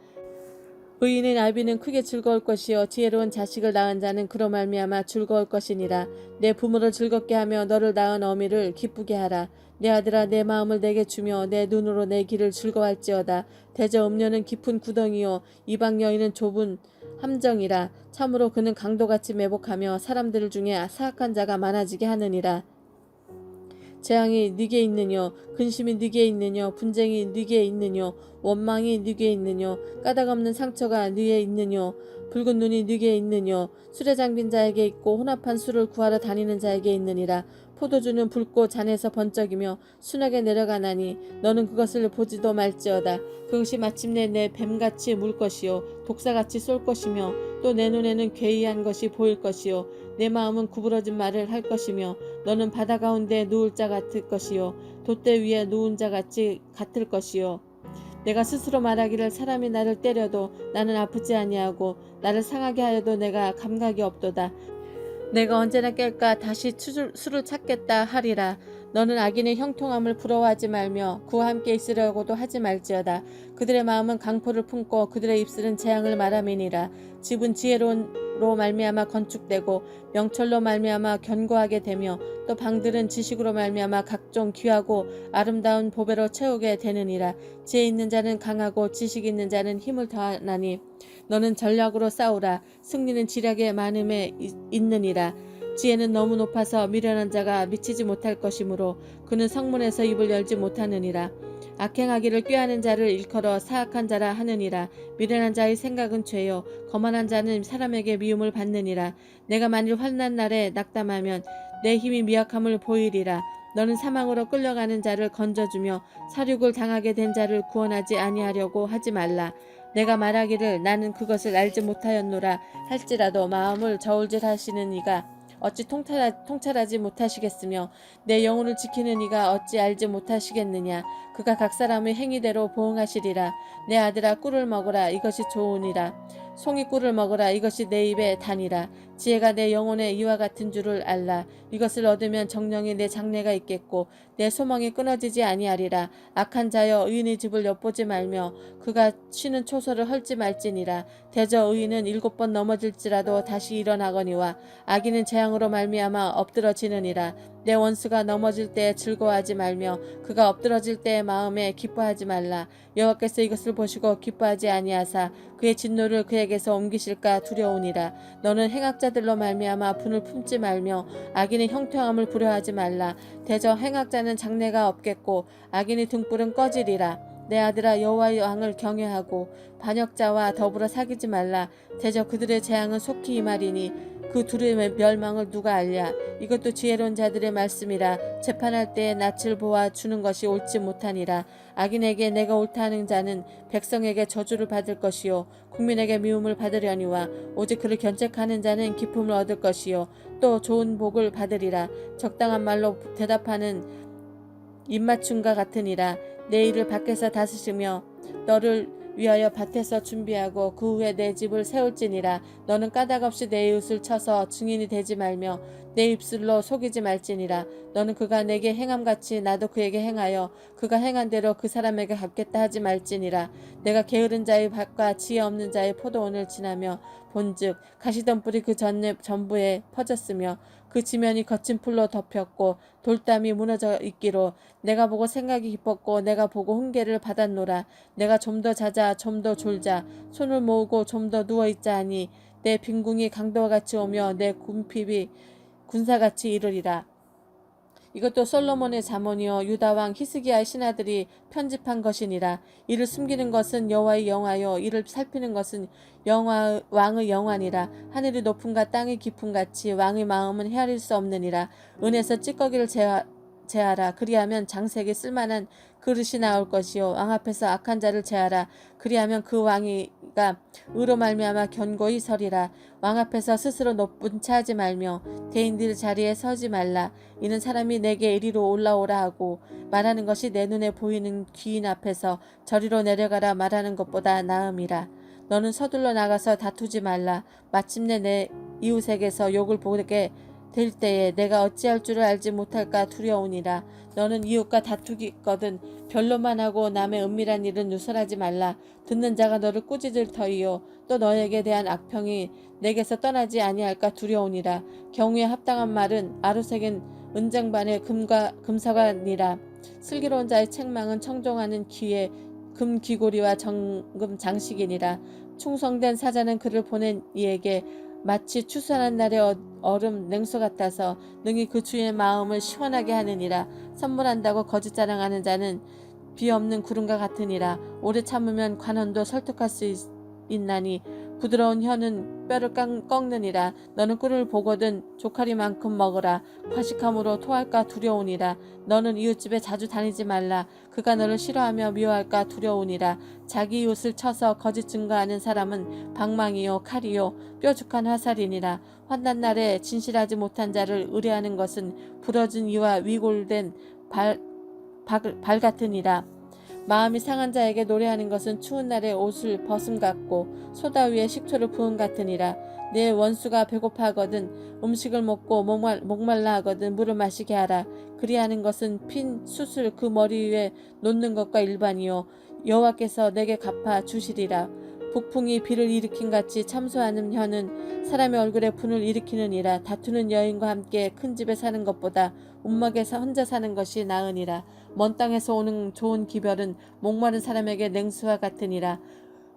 의인의 아비는 크게 즐거울 것이요 지혜로운 자식을 낳은 자는 그로 말미암아 즐거울 것이니라. 내 부모를 즐겁게 하며 너를 낳은 어미를 기쁘게 하라. 내 아들아 내 마음을 내게 주며 내 눈으로 내 길을 즐거워할지어다. 대저 음료는 깊은 구덩이요 이방 여인은 좁은 함정이라. 참으로 그는 강도같이 매복하며 사람들 중에 사악한 자가 많아지게 하느니라. 재앙이 네게 있느뇨 근심이 네게 있느뇨 분쟁이 네게 있느뇨 원망이 네게 있느뇨 까닭없는 상처가 네게 있느뇨 붉은 눈이 네게 있느뇨 술에 잠긴 자에게 있고 혼합한 술을 구하러 다니는 자에게 있느니라. 포도주는 붉고 잔에서 번쩍이며 순하게 내려가나니 너는 그것을 보지도 말지어다. 그것이 마침내 내 뱀같이 물 것이요 독사같이 쏠 것이며 또 내 눈에는 괴이한 것이 보일 것이요 내 마음은 구부러진 말을 할 것이며 너는 바다 가운데 누울 자 같을 것이요 돛대 위에 누운 자 같을 것이요 내가 스스로 말하기를 사람이 나를 때려도 나는 아프지 아니하고 나를 상하게 하여도 내가 감각이 없도다. 내가 언제나 깰까 다시 술을 찾겠다 하리라. 너는 악인의 형통함을 부러워하지 말며 그와 함께 있으려고도 하지 말지어다. 그들의 마음은 강포를 품고 그들의 입술은 재앙을 말함이니라. 집은 지혜로 말미암아 건축되고 명철로 말미암아 견고하게 되며 또 방들은 지식으로 말미암아 각종 귀하고 아름다운 보배로 채우게 되느니라. 지혜 있는 자는 강하고 지식 있는 자는 힘을 더하나니 너는 전략으로 싸우라. 승리는 지략의 많음에 있느니라. 지혜는 너무 높아서 미련한 자가 미치지 못할 것이므로 그는 성문에서 입을 열지 못하느니라. 악행하기를 꾀하는 자를 일컬어 사악한 자라 하느니라. 미련한 자의 생각은 죄요 거만한 자는 사람에게 미움을 받느니라. 내가 만일 환난 날에 낙담하면 내 힘이 미약함을 보이리라. 너는 사망으로 끌려가는 자를 건져주며 사륙을 당하게 된 자를 구원하지 아니하려고 하지 말라. 내가 말하기를 나는 그것을 알지 못하였노라 할지라도 마음을 저울질하시는 이가 어찌 통찰하지 못하시겠으며 내 영혼을 지키는 이가 어찌 알지 못하시겠느냐. 그가 각 사람의 행위대로 보응하시리라. 내 아들아 꿀을 먹으라 이것이 좋으니라. 송이 꿀을 먹으라 이것이 내 입에 다니라. 지혜가 내 영혼에 이와 같은 줄을 알라. 이것을 얻으면 정령이 내 장래가 있겠고 내 소망이 끊어지지 아니하리라. 악한 자여 의인의 집을 엿보지 말며 그가 쉬는 초소를 헐지 말지니라. 대저 의인은 7번 넘어질지라도 다시 일어나거니와 악인은 재앙으로 말미암아 엎드러지느니라. 내 원수가 넘어질 때에 즐거워하지 말며 그가 엎드러질 때의 마음에 기뻐하지 말라. 여호와께서 이것을 보시고 기뻐하지 아니하사 그의 진노를 그에게서 옮기실까 두려우니라. 너는 행악자들로 말미암아 분을 품지 말며 악인의 형통함을 부려하지 말라. 대저 행악자는 장래가 없겠고 악인의 등불은 꺼지리라. 내 아들아, 여호와의 왕을 경외하고 반역자와 더불어 사귀지 말라. 대저 그들의 재앙은 속히 임하리니 그 둘의 멸망을 누가 알랴. 이것도 지혜로운 자들의 말씀이라. 재판할 때에 낯을 보아 주는 것이 옳지 못하니라. 악인에게 내가 옳다 하는 자는 백성에게 저주를 받을 것이요 국민에게 미움을 받으려니와 오직 그를 견책하는 자는 기쁨을 얻을 것이요 또 좋은 복을 받으리라. 적당한 말로 대답하는 입맞춤과 같으니라. 내 일을 밖에서 다스리며 너를 위하여 밭에서 준비하고 그 후에 내 집을 세울지니라. 너는 까닭없이 내 이웃을 쳐서 증인이 되지 말며 내 입술로 속이지 말지니라. 너는 그가 내게 행함같이 나도 그에게 행하여 그가 행한 대로 그 사람에게 갚겠다 하지 말지니라. 내가 게으른 자의 밭과 지혜 없는 자의 포도원을 지나며 본즉 가시던 뿔이 그 전부에 퍼졌으며 그 지면이 거친 풀로 덮였고 돌담이 무너져 있기로 내가 보고 생각이 깊었고 내가 보고 훈계를 받았노라. 내가 좀 더 자자 좀 더 졸자 손을 모으고 좀 더 누워있자 하니 내 빈궁이 강도와 같이 오며 내 궁핍이 군사같이 이르리라. 이것도 솔로몬의 잠언이요 유다왕 히스기야의 신하들이 편집한 것이니라. 이를 숨기는 것은 여호와의 영화요 이를 살피는 것은 왕의 영화니라. 하늘이 높음과 땅의 깊음같이 왕의 마음은 헤아릴 수 없느니라. 은에서 찌꺼기를 제하라. 그리하면 장색이 쓸만한 그릇이 나올 것이요 왕 앞에서 악한 자를 제하라. 그리하면 그 왕이가 의로 말미암아 견고히 서리라. 왕 앞에서 스스로 높은 차하지 말며 대인들 자리에 서지 말라. 이는 사람이 내게 이리로 올라오라 하고 말하는 것이 내 눈에 보이는 귀인 앞에서 저리로 내려가라 말하는 것보다 나음이라. 너는 서둘러 나가서 다투지 말라. 마침내 내 이웃에게서 욕을 보게 될 때에 내가 어찌할 줄을 알지 못할까 두려우니라. 너는 이웃과 다투기거든 변론만 하고 남의 은밀한 일은 누설하지 말라. 듣는 자가 너를 꾸짖을 터이요 또 너에게 대한 악평이 내게서 떠나지 아니할까 두려우니라. 경우에 합당한 말은 아루색인 은쟁반의 금사관이라. 슬기로운 자의 책망은 청종하는 귀에 금귀고리와 정금 장식이니라. 충성된 사자는 그를 보낸 이에게 마치 추수하는 날의 얼음 냉수 같아서 능히 그 주의 마음을 시원하게 하느니라. 선물한다고 거짓 자랑하는 자는 비 없는 구름과 같으니라. 오래 참으면 관원도 설득할 수 있나니 부드러운 혀는 뼈를 꺾느니라. 너는 꿀을 보거든 조카리만큼 먹으라. 과식함으로 토할까 두려우니라. 너는 이웃집에 자주 다니지 말라. 그가 너를 싫어하며 미워할까 두려우니라. 자기 이웃을 쳐서 거짓 증거하는 사람은 방망이요 칼이요 뾰족한 화살이니라. 환난 날에 진실하지 못한 자를 의뢰하는 것은 부러진 이와 위골된 발 같으니라. 마음이 상한 자에게 노래하는 것은 추운 날에 옷을 벗음 같고 소다 위에 식초를 부음 같으니라. 내 원수가 배고파하거든 음식을 먹고 목말라 하거든 물을 마시게 하라. 그리하는 것은 핀 숯을 그 머리 위에 놓는 것과 일반이요 여호와께서 내게 갚아 주시리라. 북풍이 비를 일으킨 같이 참소하는 혀는 사람의 얼굴에 분을 일으키느니라. 다투는 여인과 함께 큰 집에 사는 것보다 움막에서 혼자 사는 것이 나으니라. 먼 땅에서 오는 좋은 기별은 목마른 사람에게 냉수와 같으니라.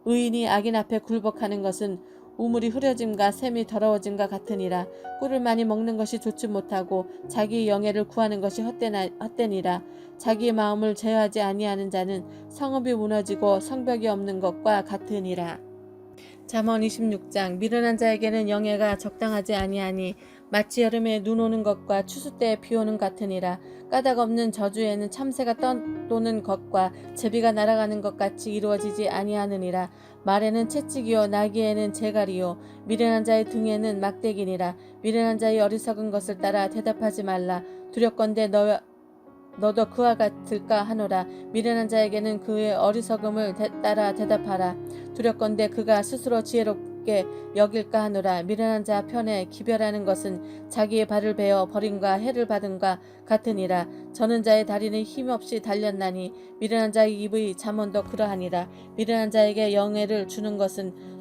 의인이 악인 앞에 굴복하는 것은 우물이 흐려짐과 샘이 더러워짐과 같으니라. 꿀을 많이 먹는 것이 좋지 못하고 자기 영예를 구하는 것이 헛되니라. 자기의 마음을 제어하지 아니하는 자는 성읍이 무너지고 성벽이 없는 것과 같으니라. 잠언 26장. 미련한 자에게는 영예가 적당하지 아니하니 마치 여름에 눈 오는 것과 추수 때에 비 오는 같으니라. 까닭 없는 저주에는 참새가 떠도는 것과 제비가 날아가는 것 같이 이루어지지 아니하느니라. 말에는 채찍이요 나귀에는 재갈이요 미련한 자의 등에는 막대기니라. 미련한 자의 어리석은 것을 따라 대답하지 말라. 두렵건대 너도 그와 같을까 하노라. 미련한 자에게는 그의 어리석음을 따라 대답하라. 두렵건대 그가 스스로 지혜롭게 여길까 하노라. 미련한 자 편에 기별하는 것은 자기의 발을 베어 버림과 해를 받음과 같으니라. 저는 자의 다리는 힘없이 달렸나니 미련한 자의 입의 잠언도 그러하니라. 미련한 자에게 영예를 주는 것은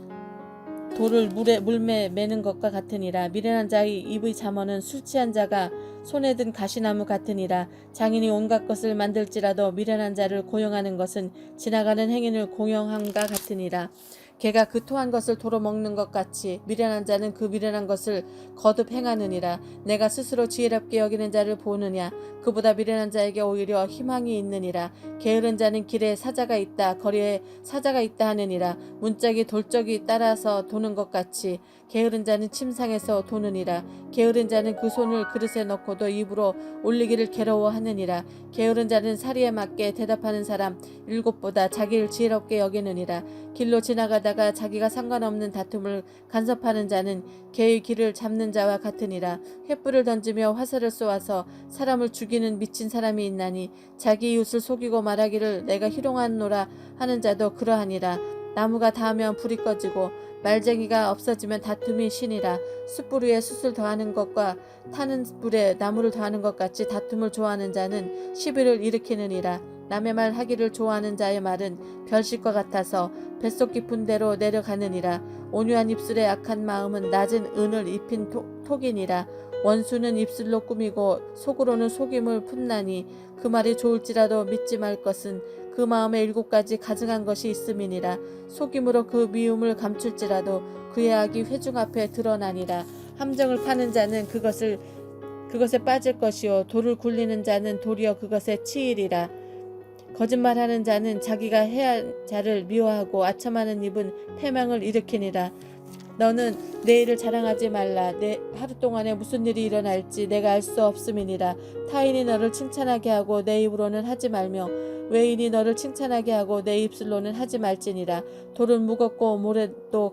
돌을 물매 매는 것과 같으니라. 미련한 자의 입의 잠언은 술 취한 자가 손에 든 가시나무 같으니라. 장인이 온갖 것을 만들지라도 미련한 자를 고용하는 것은 지나가는 행인을 공용함과 같으니라. 개가 그 토한 것을 도로 먹는 것 같이 미련한 자는 그 미련한 것을 거듭 행하느니라. 내가 스스로 지혜롭게 여기는 자를 보느냐. 그보다 미련한 자에게 오히려 희망이 있느니라. 게으른 자는 길에 사자가 있다, 거리에 사자가 있다 하느니라. 문짝이 돌적이 따라서 도는 것 같이 게으른 자는 침상에서 도느니라. 게으른 자는 그 손을 그릇에 넣고도 입으로 올리기를 괴로워하느니라. 게으른 자는 사리에 맞게 대답하는 사람 일곱보다 자기를 지혜롭게 여기느니라. 길로 지나가다가 자기가 상관없는 다툼을 간섭하는 자는 개의 길을 잡는 자와 같으니라. 횃불을 던지며 화살을 쏘아서 사람을 죽이는 미친 사람이 있나니 자기 이웃을 속이고 말하기를 내가 희롱하노라 하는 자도 그러하니라. 나무가 닿으면 불이 꺼지고 말쟁이가 없어지면 다툼이 신이라. 숯불 위에 숯을 더하는 것과 타는 불에 나무를 더하는 것 같이 다툼을 좋아하는 자는 시비를 일으키느니라. 남의 말 하기를 좋아하는 자의 말은 별식과 같아서 뱃속 깊은 데로 내려가느니라. 온유한 입술의 악한 마음은 낮은 은을 입힌 톡이니라. 원수는 입술로 꾸미고 속으로는 속임을 품나니 그 말이 좋을지라도 믿지 말 것은 그 마음에 7가지 가증한 것이 있음이니라. 속임으로 그 미움을 감출지라도 그의 악이 회중 앞에 드러나니라. 함정을 파는 자는 그것에 빠질 것이요 돌을 굴리는 자는 도리어 그것에 치이리라. 거짓말하는 자는 자기가 해할 자를 미워하고 아첨하는 입은 패망을 일으키니라. 너는 내일을 자랑하지 말라. 내 하루 동안에 무슨 일이 일어날지 내가 알 수 없음이니라. 타인이 너를 칭찬하게 하고 내 입으로는 하지 말며 외인이 너를 칭찬하게 하고 내 입술로는 하지 말지니라. 돌은 무겁고 모래도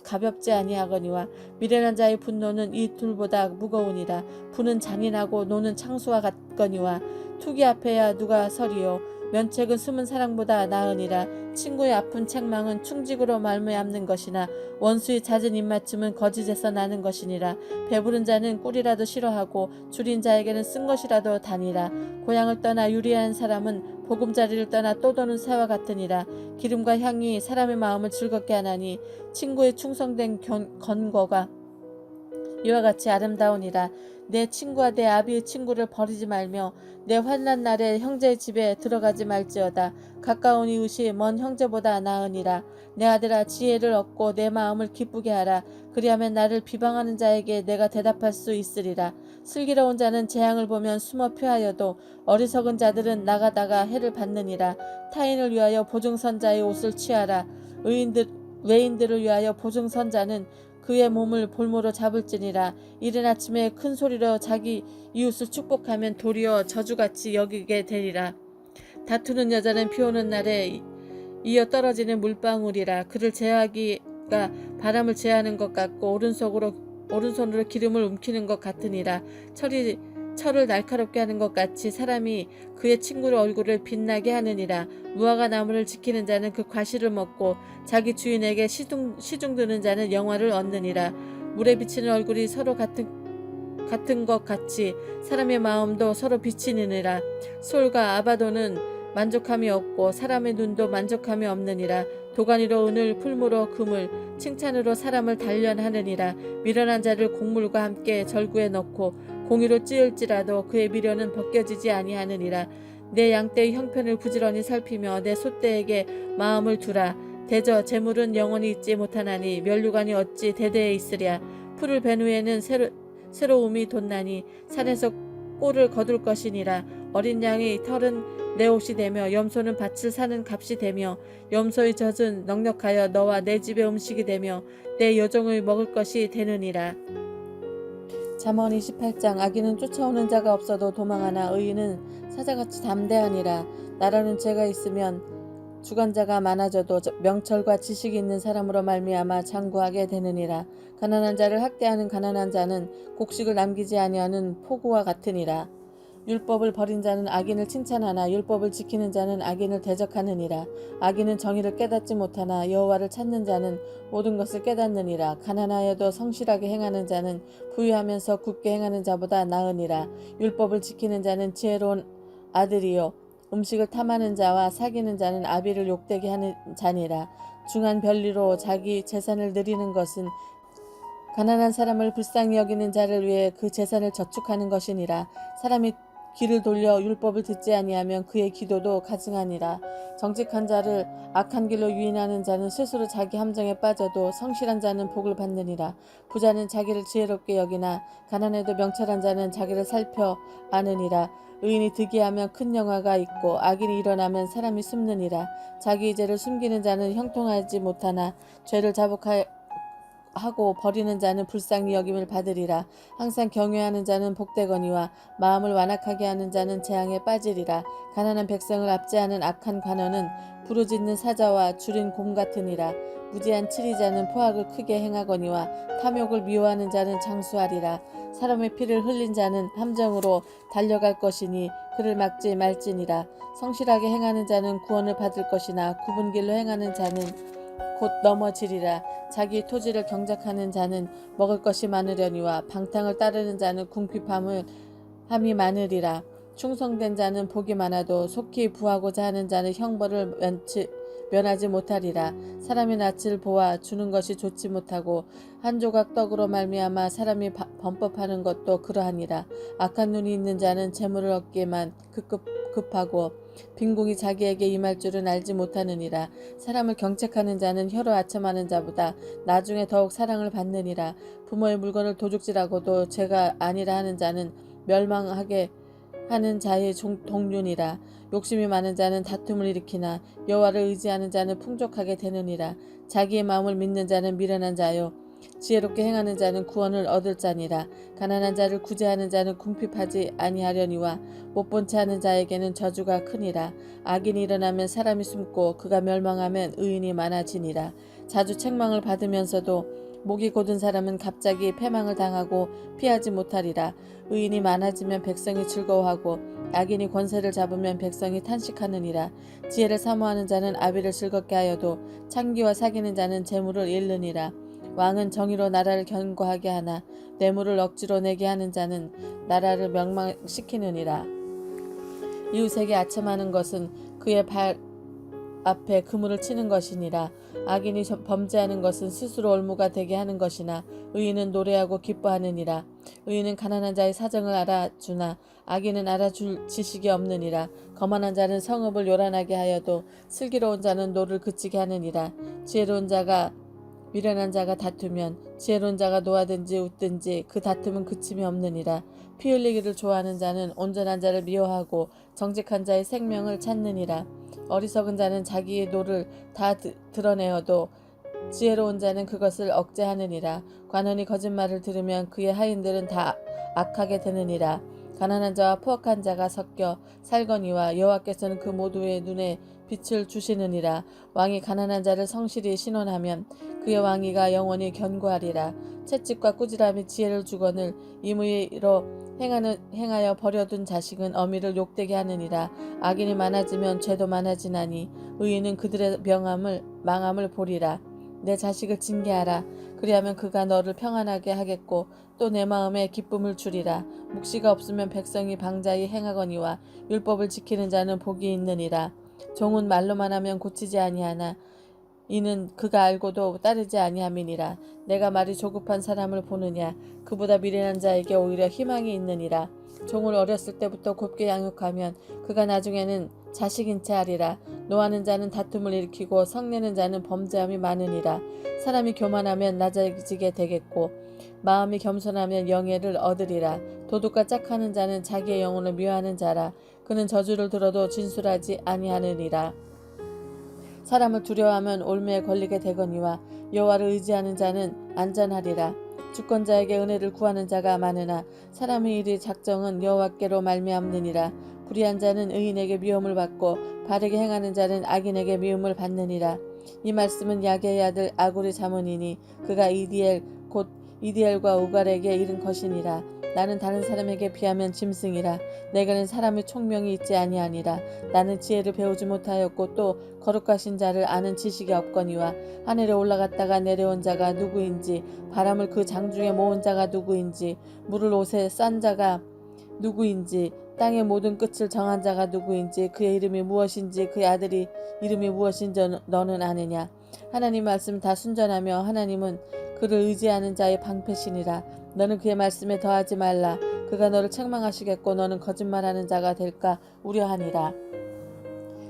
가볍지 아니하거니와 미련한 자의 분노는 이 둘보다 무거우니라. 부는 잔인하고 노는 창수와 같거니와 투기 앞에야 누가 서리요. 면책은 숨은 사랑보다 나으니라. 친구의 아픈 책망은 충직으로 말미암는 것이나 원수의 잦은 입맞춤은 거짓에서 나는 것이니라. 배부른 자는 꿀이라도 싫어하고 줄인 자에게는 쓴 것이라도 다니라. 고향을 떠나 유리한 사람은 보금자리를 떠나 또 도는 새와 같으니라. 기름과 향이 사람의 마음을 즐겁게 하나니 친구의 충성된 건거가 이와 같이 아름다우니라. 내 친구와 내 아비의 친구를 버리지 말며 내 환난 날에 형제의 집에 들어가지 말지어다. 가까운 이웃이 먼 형제보다 나으니라. 내 아들아 지혜를 얻고 내 마음을 기쁘게 하라. 그리하면 나를 비방하는 자에게 내가 대답할 수 있으리라. 슬기로운 자는 재앙을 보면 숨어 피하여도 어리석은 자들은 나가다가 해를 받느니라. 타인을 위하여 보증선자의 옷을 취하라. 외인들을 위하여 보증선자는 그의 몸을 볼모로 잡을지니라. 이른 아침에 큰 소리로 자기 이웃을 축복하면 도리어 저주같이 여기게 되리라. 다투는 여자는 비오는 날에 이어 떨어지는 물방울이라. 그를 제하기가 바람을 제하는 것 같고 오른손으로 기름을 움키는 것 같으니라. 철을 날카롭게 하는 것 같이 사람이 그의 친구의 얼굴을 빛나게 하느니라. 무화과 나무를 지키는 자는 그 과실을 먹고 자기 주인에게 시중 드는 자는 영화를 얻느니라. 물에 비치는 얼굴이 서로 같은 것 같이 사람의 마음도 서로 비치느니라. 솔과 아바도는 만족함이 없고 사람의 눈도 만족함이 없느니라. 도가니로 은을 풀무로 금을 칭찬으로 사람을 단련하느니라. 미련한 자를 곡물과 함께 절구에 넣고 공의로 찌을지라도 그의 미련은 벗겨지지 아니하느니라. 내 양떼의 형편을 부지런히 살피며 내 소떼에게 마음을 두라. 대저 재물은 영원히 있지 못하나니 면류관이 어찌 대대에 있으랴. 풀을 벤 후에는 새로움이 돋나니 산에서 꼴을 거둘 것이니라. 어린 양의 털은 내 옷이 되며 염소는 밭을 사는 값이 되며 염소의 젖은 넉넉하여 너와 내 집의 음식이 되며 내 여종의 먹을 것이 되느니라. 잠언 28장. 악인은 쫓아오는 자가 없어도 도망하나 의인은 사자같이 담대하니라. 나라는 죄가 있으면 주관자가 많아져도 명철과 지식이 있는 사람으로 말미암아 장구하게 되느니라. 가난한 자를 학대하는 가난한 자는 곡식을 남기지 아니하는 포구와 같으니라. 율법을 버린 자는 악인을 칭찬하나 율법을 지키는 자는 악인을 대적하느니라. 악인은 정의를 깨닫지 못하나 여호와를 찾는 자는 모든 것을 깨닫느니라. 가난하여도 성실하게 행하는 자는 부유하면서 굳게 행하는 자보다 나으니라. 율법을 지키는 자는 지혜로운 아들이요 음식을 탐하는 자와 사귀는 자는 아비를 욕되게 하는 자니라. 중한 별리로 자기 재산을 늘리는 것은 가난한 사람을 불쌍히 여기는 자를 위해 그 재산을 저축하는 것이니라. 사람이 귀를 돌려 율법을 듣지 아니하면 그의 기도도 가증하니라. 정직한 자를 악한 길로 유인하는 자는 스스로 자기 함정에 빠져도 성실한 자는 복을 받느니라. 부자는 자기를 지혜롭게 여기나 가난해도 명철한 자는 자기를 살펴 아느니라. 의인이 득이하면 큰 영화가 있고 악인이 일어나면 사람이 숨느니라. 자기 죄를 숨기는 자는 형통하지 못하나 죄를 자복하고 버리는 자는 불쌍히 여김을 받으리라. 항상 경외하는 자는 복되거니와 마음을 완악하게 하는 자는 재앙에 빠지리라. 가난한 백성을 압제하는 악한 관원은 부르짖는 사자와 줄인 곰 같으니라. 무지한 치리자는 포악을 크게 행하거니와 탐욕을 미워하는 자는 장수하리라. 사람의 피를 흘린 자는 함정으로 달려갈 것이니 그를 막지 말지니라. 성실하게 행하는 자는 구원을 받을 것이나 굽은 길로 행하는 자는 곧 넘어지리라. 자기 토지를 경작하는 자는 먹을 것이 많으려니와 방탕을 따르는 자는 궁핍함이 많으리라. 충성된 자는 복이 많아도 속히 부하고자 하는 자는 형벌을 면하지 못하리라. 사람의 낯을 보아 주는 것이 좋지 못하고 한 조각 떡으로 말미암아 사람이 범법하는 것도 그러하니라. 악한 눈이 있는 자는 재물을 얻기에만 급하고 빈궁이 자기에게 임할 줄은 알지 못하느니라. 사람을 경책하는 자는 혀로 아첨하는 자보다 나중에 더욱 사랑을 받느니라. 부모의 물건을 도둑질하고도 죄가 아니라 하는 자는 멸망하게 하는 자의 동륜이라. 욕심이 많은 자는 다툼을 일으키나 여호와를 의지하는 자는 풍족하게 되느니라. 자기의 마음을 믿는 자는 미련한 자요 지혜롭게 행하는 자는 구원을 얻을 자니라. 가난한 자를 구제하는 자는 궁핍하지 아니하려니와 못본 채 하는 자에게는 저주가 크니라. 악인이 일어나면 사람이 숨고 그가 멸망하면 의인이 많아지니라. 자주 책망을 받으면서도 목이 곧은 사람은 갑자기 패망을 당하고 피하지 못하리라. 의인이 많아지면 백성이 즐거워하고 악인이 권세를 잡으면 백성이 탄식하느니라. 지혜를 사모하는 자는 아비를 즐겁게 하여도 창기와 사귀는 자는 재물을 잃느니라. 왕은 정의로 나라를 견고하게 하나 뇌물을 억지로 내게 하는 자는 나라를 멸망시키느니라. 이웃에게 아첨하는 것은 그의 발 앞에 그물을 치는 것이니라. 악인이 범죄하는 것은 스스로 올무가 되게 하는 것이나 의인은 노래하고 기뻐하느니라. 의인은 가난한 자의 사정을 알아주나 악인은 알아줄 지식이 없느니라. 거만한 자는 성읍을 요란하게 하여도 슬기로운 자는 노를 그치게 하느니라. 지혜로운 자가 미련한 자가 다투면 지혜로운 자가 노하든지 웃든지 그 다툼은 그침이 없느니라. 피 흘리기를 좋아하는 자는 온전한 자를 미워하고 정직한 자의 생명을 찾느니라. 어리석은 자는 자기의 노를 다 드러내어도 지혜로운 자는 그것을 억제하느니라. 관원이 거짓말을 들으면 그의 하인들은 다 악하게 되느니라. 가난한 자와 포악한 자가 섞여 살거니와 여호와께서는 그 모두의 눈에 빛을 주시느니라. 왕이 가난한 자를 성실히 신원하면 그의 왕위가 영원히 견고하리라. 채찍과 꾸지람이 지혜를 주거늘 임의로 행하여 버려둔 자식은 어미를 욕되게 하느니라. 악인이 많아지면 죄도 많아지나니 의인은 그들의 망함을 보리라. 내 자식을 징계하라. 그리하면 그가 너를 평안하게 하겠고 또 내 마음에 기쁨을 주리라. 묵시가 없으면 백성이 방자히 행하거니와 율법을 지키는 자는 복이 있느니라. 종은 말로만 하면 고치지 아니하나 이는 그가 알고도 따르지 아니함이니라. 내가 말이 조급한 사람을 보느냐 그보다 미련한 자에게 오히려 희망이 있느니라. 종을 어렸을 때부터 곱게 양육하면 그가 나중에는 자식인 채 하리라. 노하는 자는 다툼을 일으키고 성내는 자는 범죄함이 많으니라. 사람이 교만하면 낮아지게 되겠고 마음이 겸손하면 영예를 얻으리라. 도둑과 짝하는 자는 자기의 영혼을 미워하는 자라. 그는 저주를 들어도 진술하지 아니하느니라. 사람을 두려워하면 올매에 걸리게 되거니와 여호와를 의지하는 자는 안전하리라. 주권자에게 은혜를 구하는 자가 많으나 사람의 일이 작정은 여호와께로 말미암느니라. 불의한 자는 의인에게 미움을 받고 바르게 행하는 자는 악인에게 미움을 받느니라. 이 말씀은 야게의 아들 아굴의 자문이니 그가 곧 이디엘과 우갈에게 이른 것이니라. 나는 다른 사람에게 비하면 짐승이라. 내게는 사람의 총명이 있지 아니하니라. 나는 지혜를 배우지 못하였고 또 거룩하신 자를 아는 지식이 없거니와 하늘에 올라갔다가 내려온 자가 누구인지 바람을 그 장중에 모은 자가 누구인지 물을 옷에 싼 자가 누구인지 땅의 모든 끝을 정한 자가 누구인지 그의 이름이 무엇인지 그의 아들이 이름이 무엇인지 너는 아느냐. 하나님 말씀 다 순전하며 하나님은 그를 의지하는 자의 방패시니라. 너는 그의 말씀에 더하지 말라. 그가 너를 책망하시겠고 너는 거짓말하는 자가 될까 우려하니라.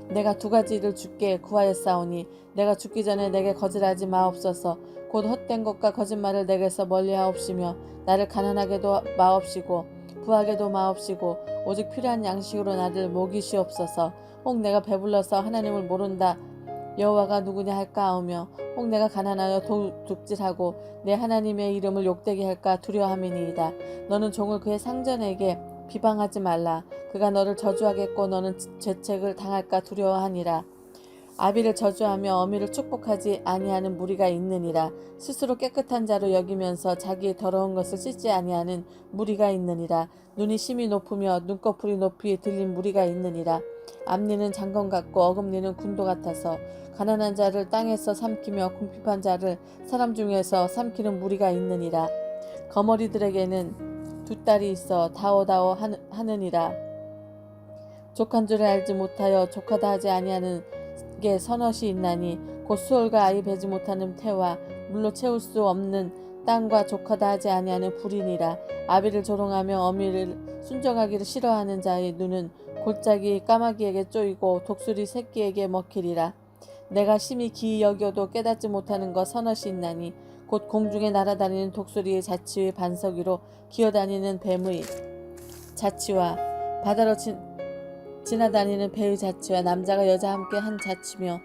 내가 두 가지를 주께 구하였사오니 내가 죽기 전에 내게 거절하지 마옵소서. 곧 헛된 것과 거짓말을 내게서 멀리하옵시며 나를 가난하게도 마옵시고 부하게도 마옵시고 오직 필요한 양식으로 나를 먹이시옵소서. 혹 내가 배불러서 하나님을 모른다 여호와가 누구냐 할까 하오며 혹 내가 가난하여 도둑질하고 내 하나님의 이름을 욕되게 할까 두려워함이니이다. 너는 종을 그의 상전에게 비방하지 말라. 그가 너를 저주하겠고 너는 죄책을 당할까 두려워하니라. 아비를 저주하며 어미를 축복하지 아니하는 무리가 있느니라. 스스로 깨끗한 자로 여기면서 자기의 더러운 것을 씻지 아니하는 무리가 있느니라. 눈이 심히 높으며 눈꺼풀이 높이 들린 무리가 있느니라. 앞니는 장건 같고 어금니는 군도 같아서 가난한 자를 땅에서 삼키며 궁핍한 자를 사람 중에서 삼키는 무리가 있느니라. 거머리들에게는 두 딸이 있어 다오다오 하느니라. 족한 줄을 알지 못하여 족하다 하지 아니하는 게 서넛이 있나니 곧 수월과 아이 베지 못하는 태와 물로 채울 수 없는 땅과 족하다 하지 아니하는 불이니라. 아비를 조롱하며 어미를 순종하기를 싫어하는 자의 눈은 골짜기 까마귀에게 쪼이고 독수리 새끼에게 먹히리라. 내가 심히 기이 여겨도 깨닫지 못하는 것 서넛이 있나니 곧 공중에 날아다니는 독수리의 자취의 반석 위로 기어다니는 뱀의 자취와 바다로 지나다니는 배의 자취와 남자가 여자 함께 한 자취며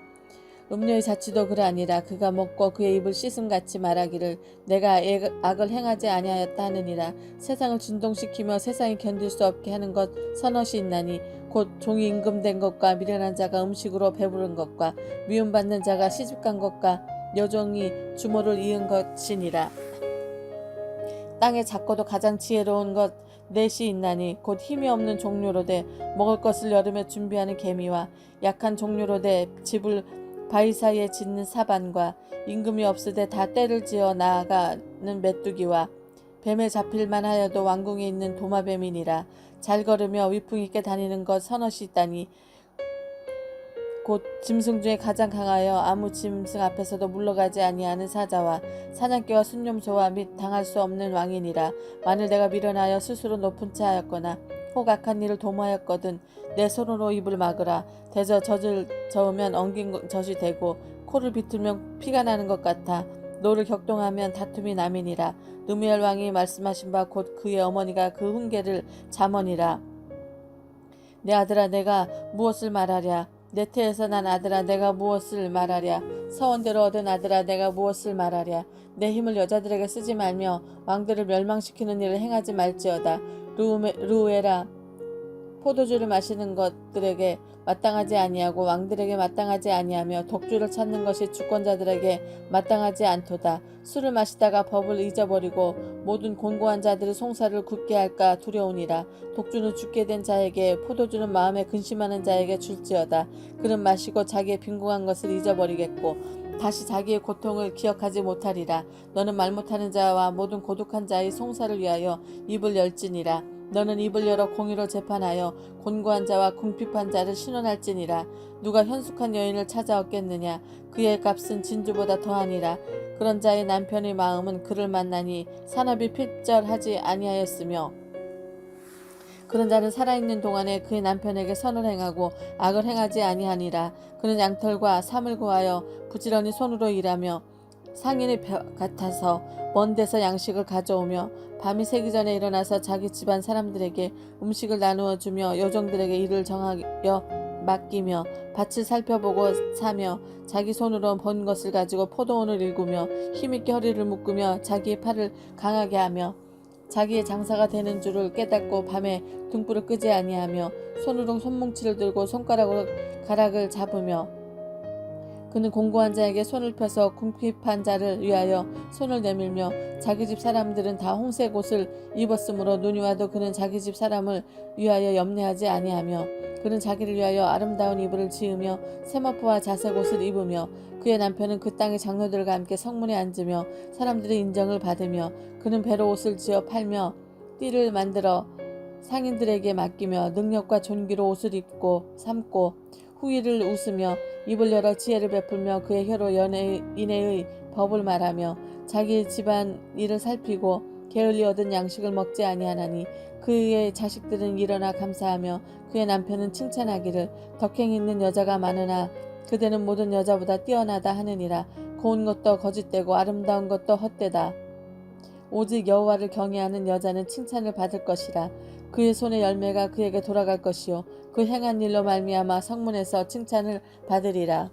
음료의 자취도 그러하니라. 그가 먹고 그의 입을 씻음같이 말하기를 내가 악을 행하지 아니하였다 하느니라. 세상을 진동시키며 세상이 견딜 수 없게 하는 것 서넛이 있나니 곧 종이 임금된 것과 미련한 자가 음식으로 배부른 것과 미움받는 자가 시집간 것과 여종이 주모를 이은 것이니라. 땅에 작고도 가장 지혜로운 것 넷이 있나니 곧 힘이 없는 종류로 돼 먹을 것을 여름에 준비하는 개미와 약한 종류로 돼 집을 바위 사이에 짓는 사반과 임금이 없으되 다 때를 지어 나아가는 메뚜기와 뱀에 잡힐만 하여도 왕궁에 있는 도마뱀이니라. 잘 걸으며 위풍 있게 다니는 것 서넛이 있다니 곧 짐승 중에 가장 강하여 아무 짐승 앞에서도 물러가지 아니하는 사자와 사냥개와 순념소와 및 당할 수 없는 왕이니라. 만일 내가 미련하여 스스로 높은 채 하였거나 혹 악한 일을 도모하였거든 내 손으로 입을 막으라. 대저 젖을 저으면 엉긴 젖이 되고 코를 비틀면 피가 나는 것 같아. 노를 격동하면 다툼이 남이니라. 느미엘 왕이 말씀하신 바 곧 그의 어머니가 그 훈계를 잠언이라. 내 아들아 내가 무엇을 말하랴. 내 태에서 난 아들아 내가 무엇을 말하랴. 서원대로 얻은 아들아 내가 무엇을 말하랴. 내 힘을 여자들에게 쓰지 말며 왕들을 멸망시키는 일을 행하지 말지어다. 루에라 포도주를 마시는 것들에게 마땅하지 아니하고 왕들에게 마땅하지 아니하며 독주를 찾는 것이 주권자들에게 마땅하지 않도다. 술을 마시다가 법을 잊어버리고 모든 곤고한 자들이 송사를 굳게 할까 두려우니라. 독주는 죽게 된 자에게 포도주는 마음에 근심하는 자에게 줄지어다. 그는 마시고 자기의 빈궁한 것을 잊어버리겠고 다시 자기의 고통을 기억하지 못하리라. 너는 말 못하는 자와 모든 고독한 자의 송사를 위하여 입을 열지니라. 너는 입을 열어 공의로 재판하여 곤고한 자와 궁핍한 자를 신원할지니라. 누가 현숙한 여인을 찾아 얻겠느냐. 그의 값은 진주보다 더하니라. 그런 자의 남편의 마음은 그를 만나니 산업이 필절하지 아니하였으며 그런 자는 살아있는 동안에 그의 남편에게 선을 행하고 악을 행하지 아니하니라. 그는 양털과 삼을 구하여 부지런히 손으로 일하며 상인의 벼 같아서 먼 데서 양식을 가져오며 밤이 새기 전에 일어나서 자기 집안 사람들에게 음식을 나누어 주며 요정들에게 일을 정하여 맡기며 밭을 살펴보고 사며 자기 손으로 번 것을 가지고 포도원을 일구며 힘있게 허리를 묶으며 자기의 팔을 강하게 하며 자기의 장사가 되는 줄을 깨닫고 밤에 등불을 끄지 아니하며 손으로 손뭉치를 들고 손가락으로 가락을 잡으며 그는 공고한 자에게 손을 펴서 궁핍한 자를 위하여 손을 내밀며 자기 집 사람들은 다 홍색 옷을 입었으므로 눈이 와도 그는 자기 집 사람을 위하여 염려하지 아니하며 그는 자기를 위하여 아름다운 이불을 지으며 세마포와 자색 옷을 입으며 그의 남편은 그 땅의 장로들과 함께 성문에 앉으며 사람들의 인정을 받으며 그는 배로 옷을 지어 팔며 띠를 만들어 상인들에게 맡기며 능력과 존귀로 옷을 입고 삼고 후일을 웃으며 입을 열어 지혜를 베풀며 그의 혀로 인애의 법을 말하며 자기 집안 일을 살피고 게을리 얻은 양식을 먹지 아니하나니 그의 자식들은 일어나 감사하며 그의 남편은 칭찬하기를 덕행 있는 여자가 많으나 그대는 모든 여자보다 뛰어나다 하느니라. 고운 것도 거짓되고 아름다운 것도 헛되다. 오직 여호와를 경외하는 여자는 칭찬을 받을 것이라. 그의 손의 열매가 그에게 돌아갈 것이요 그 행한 일로 말미암아 성문에서 칭찬을 받으리라.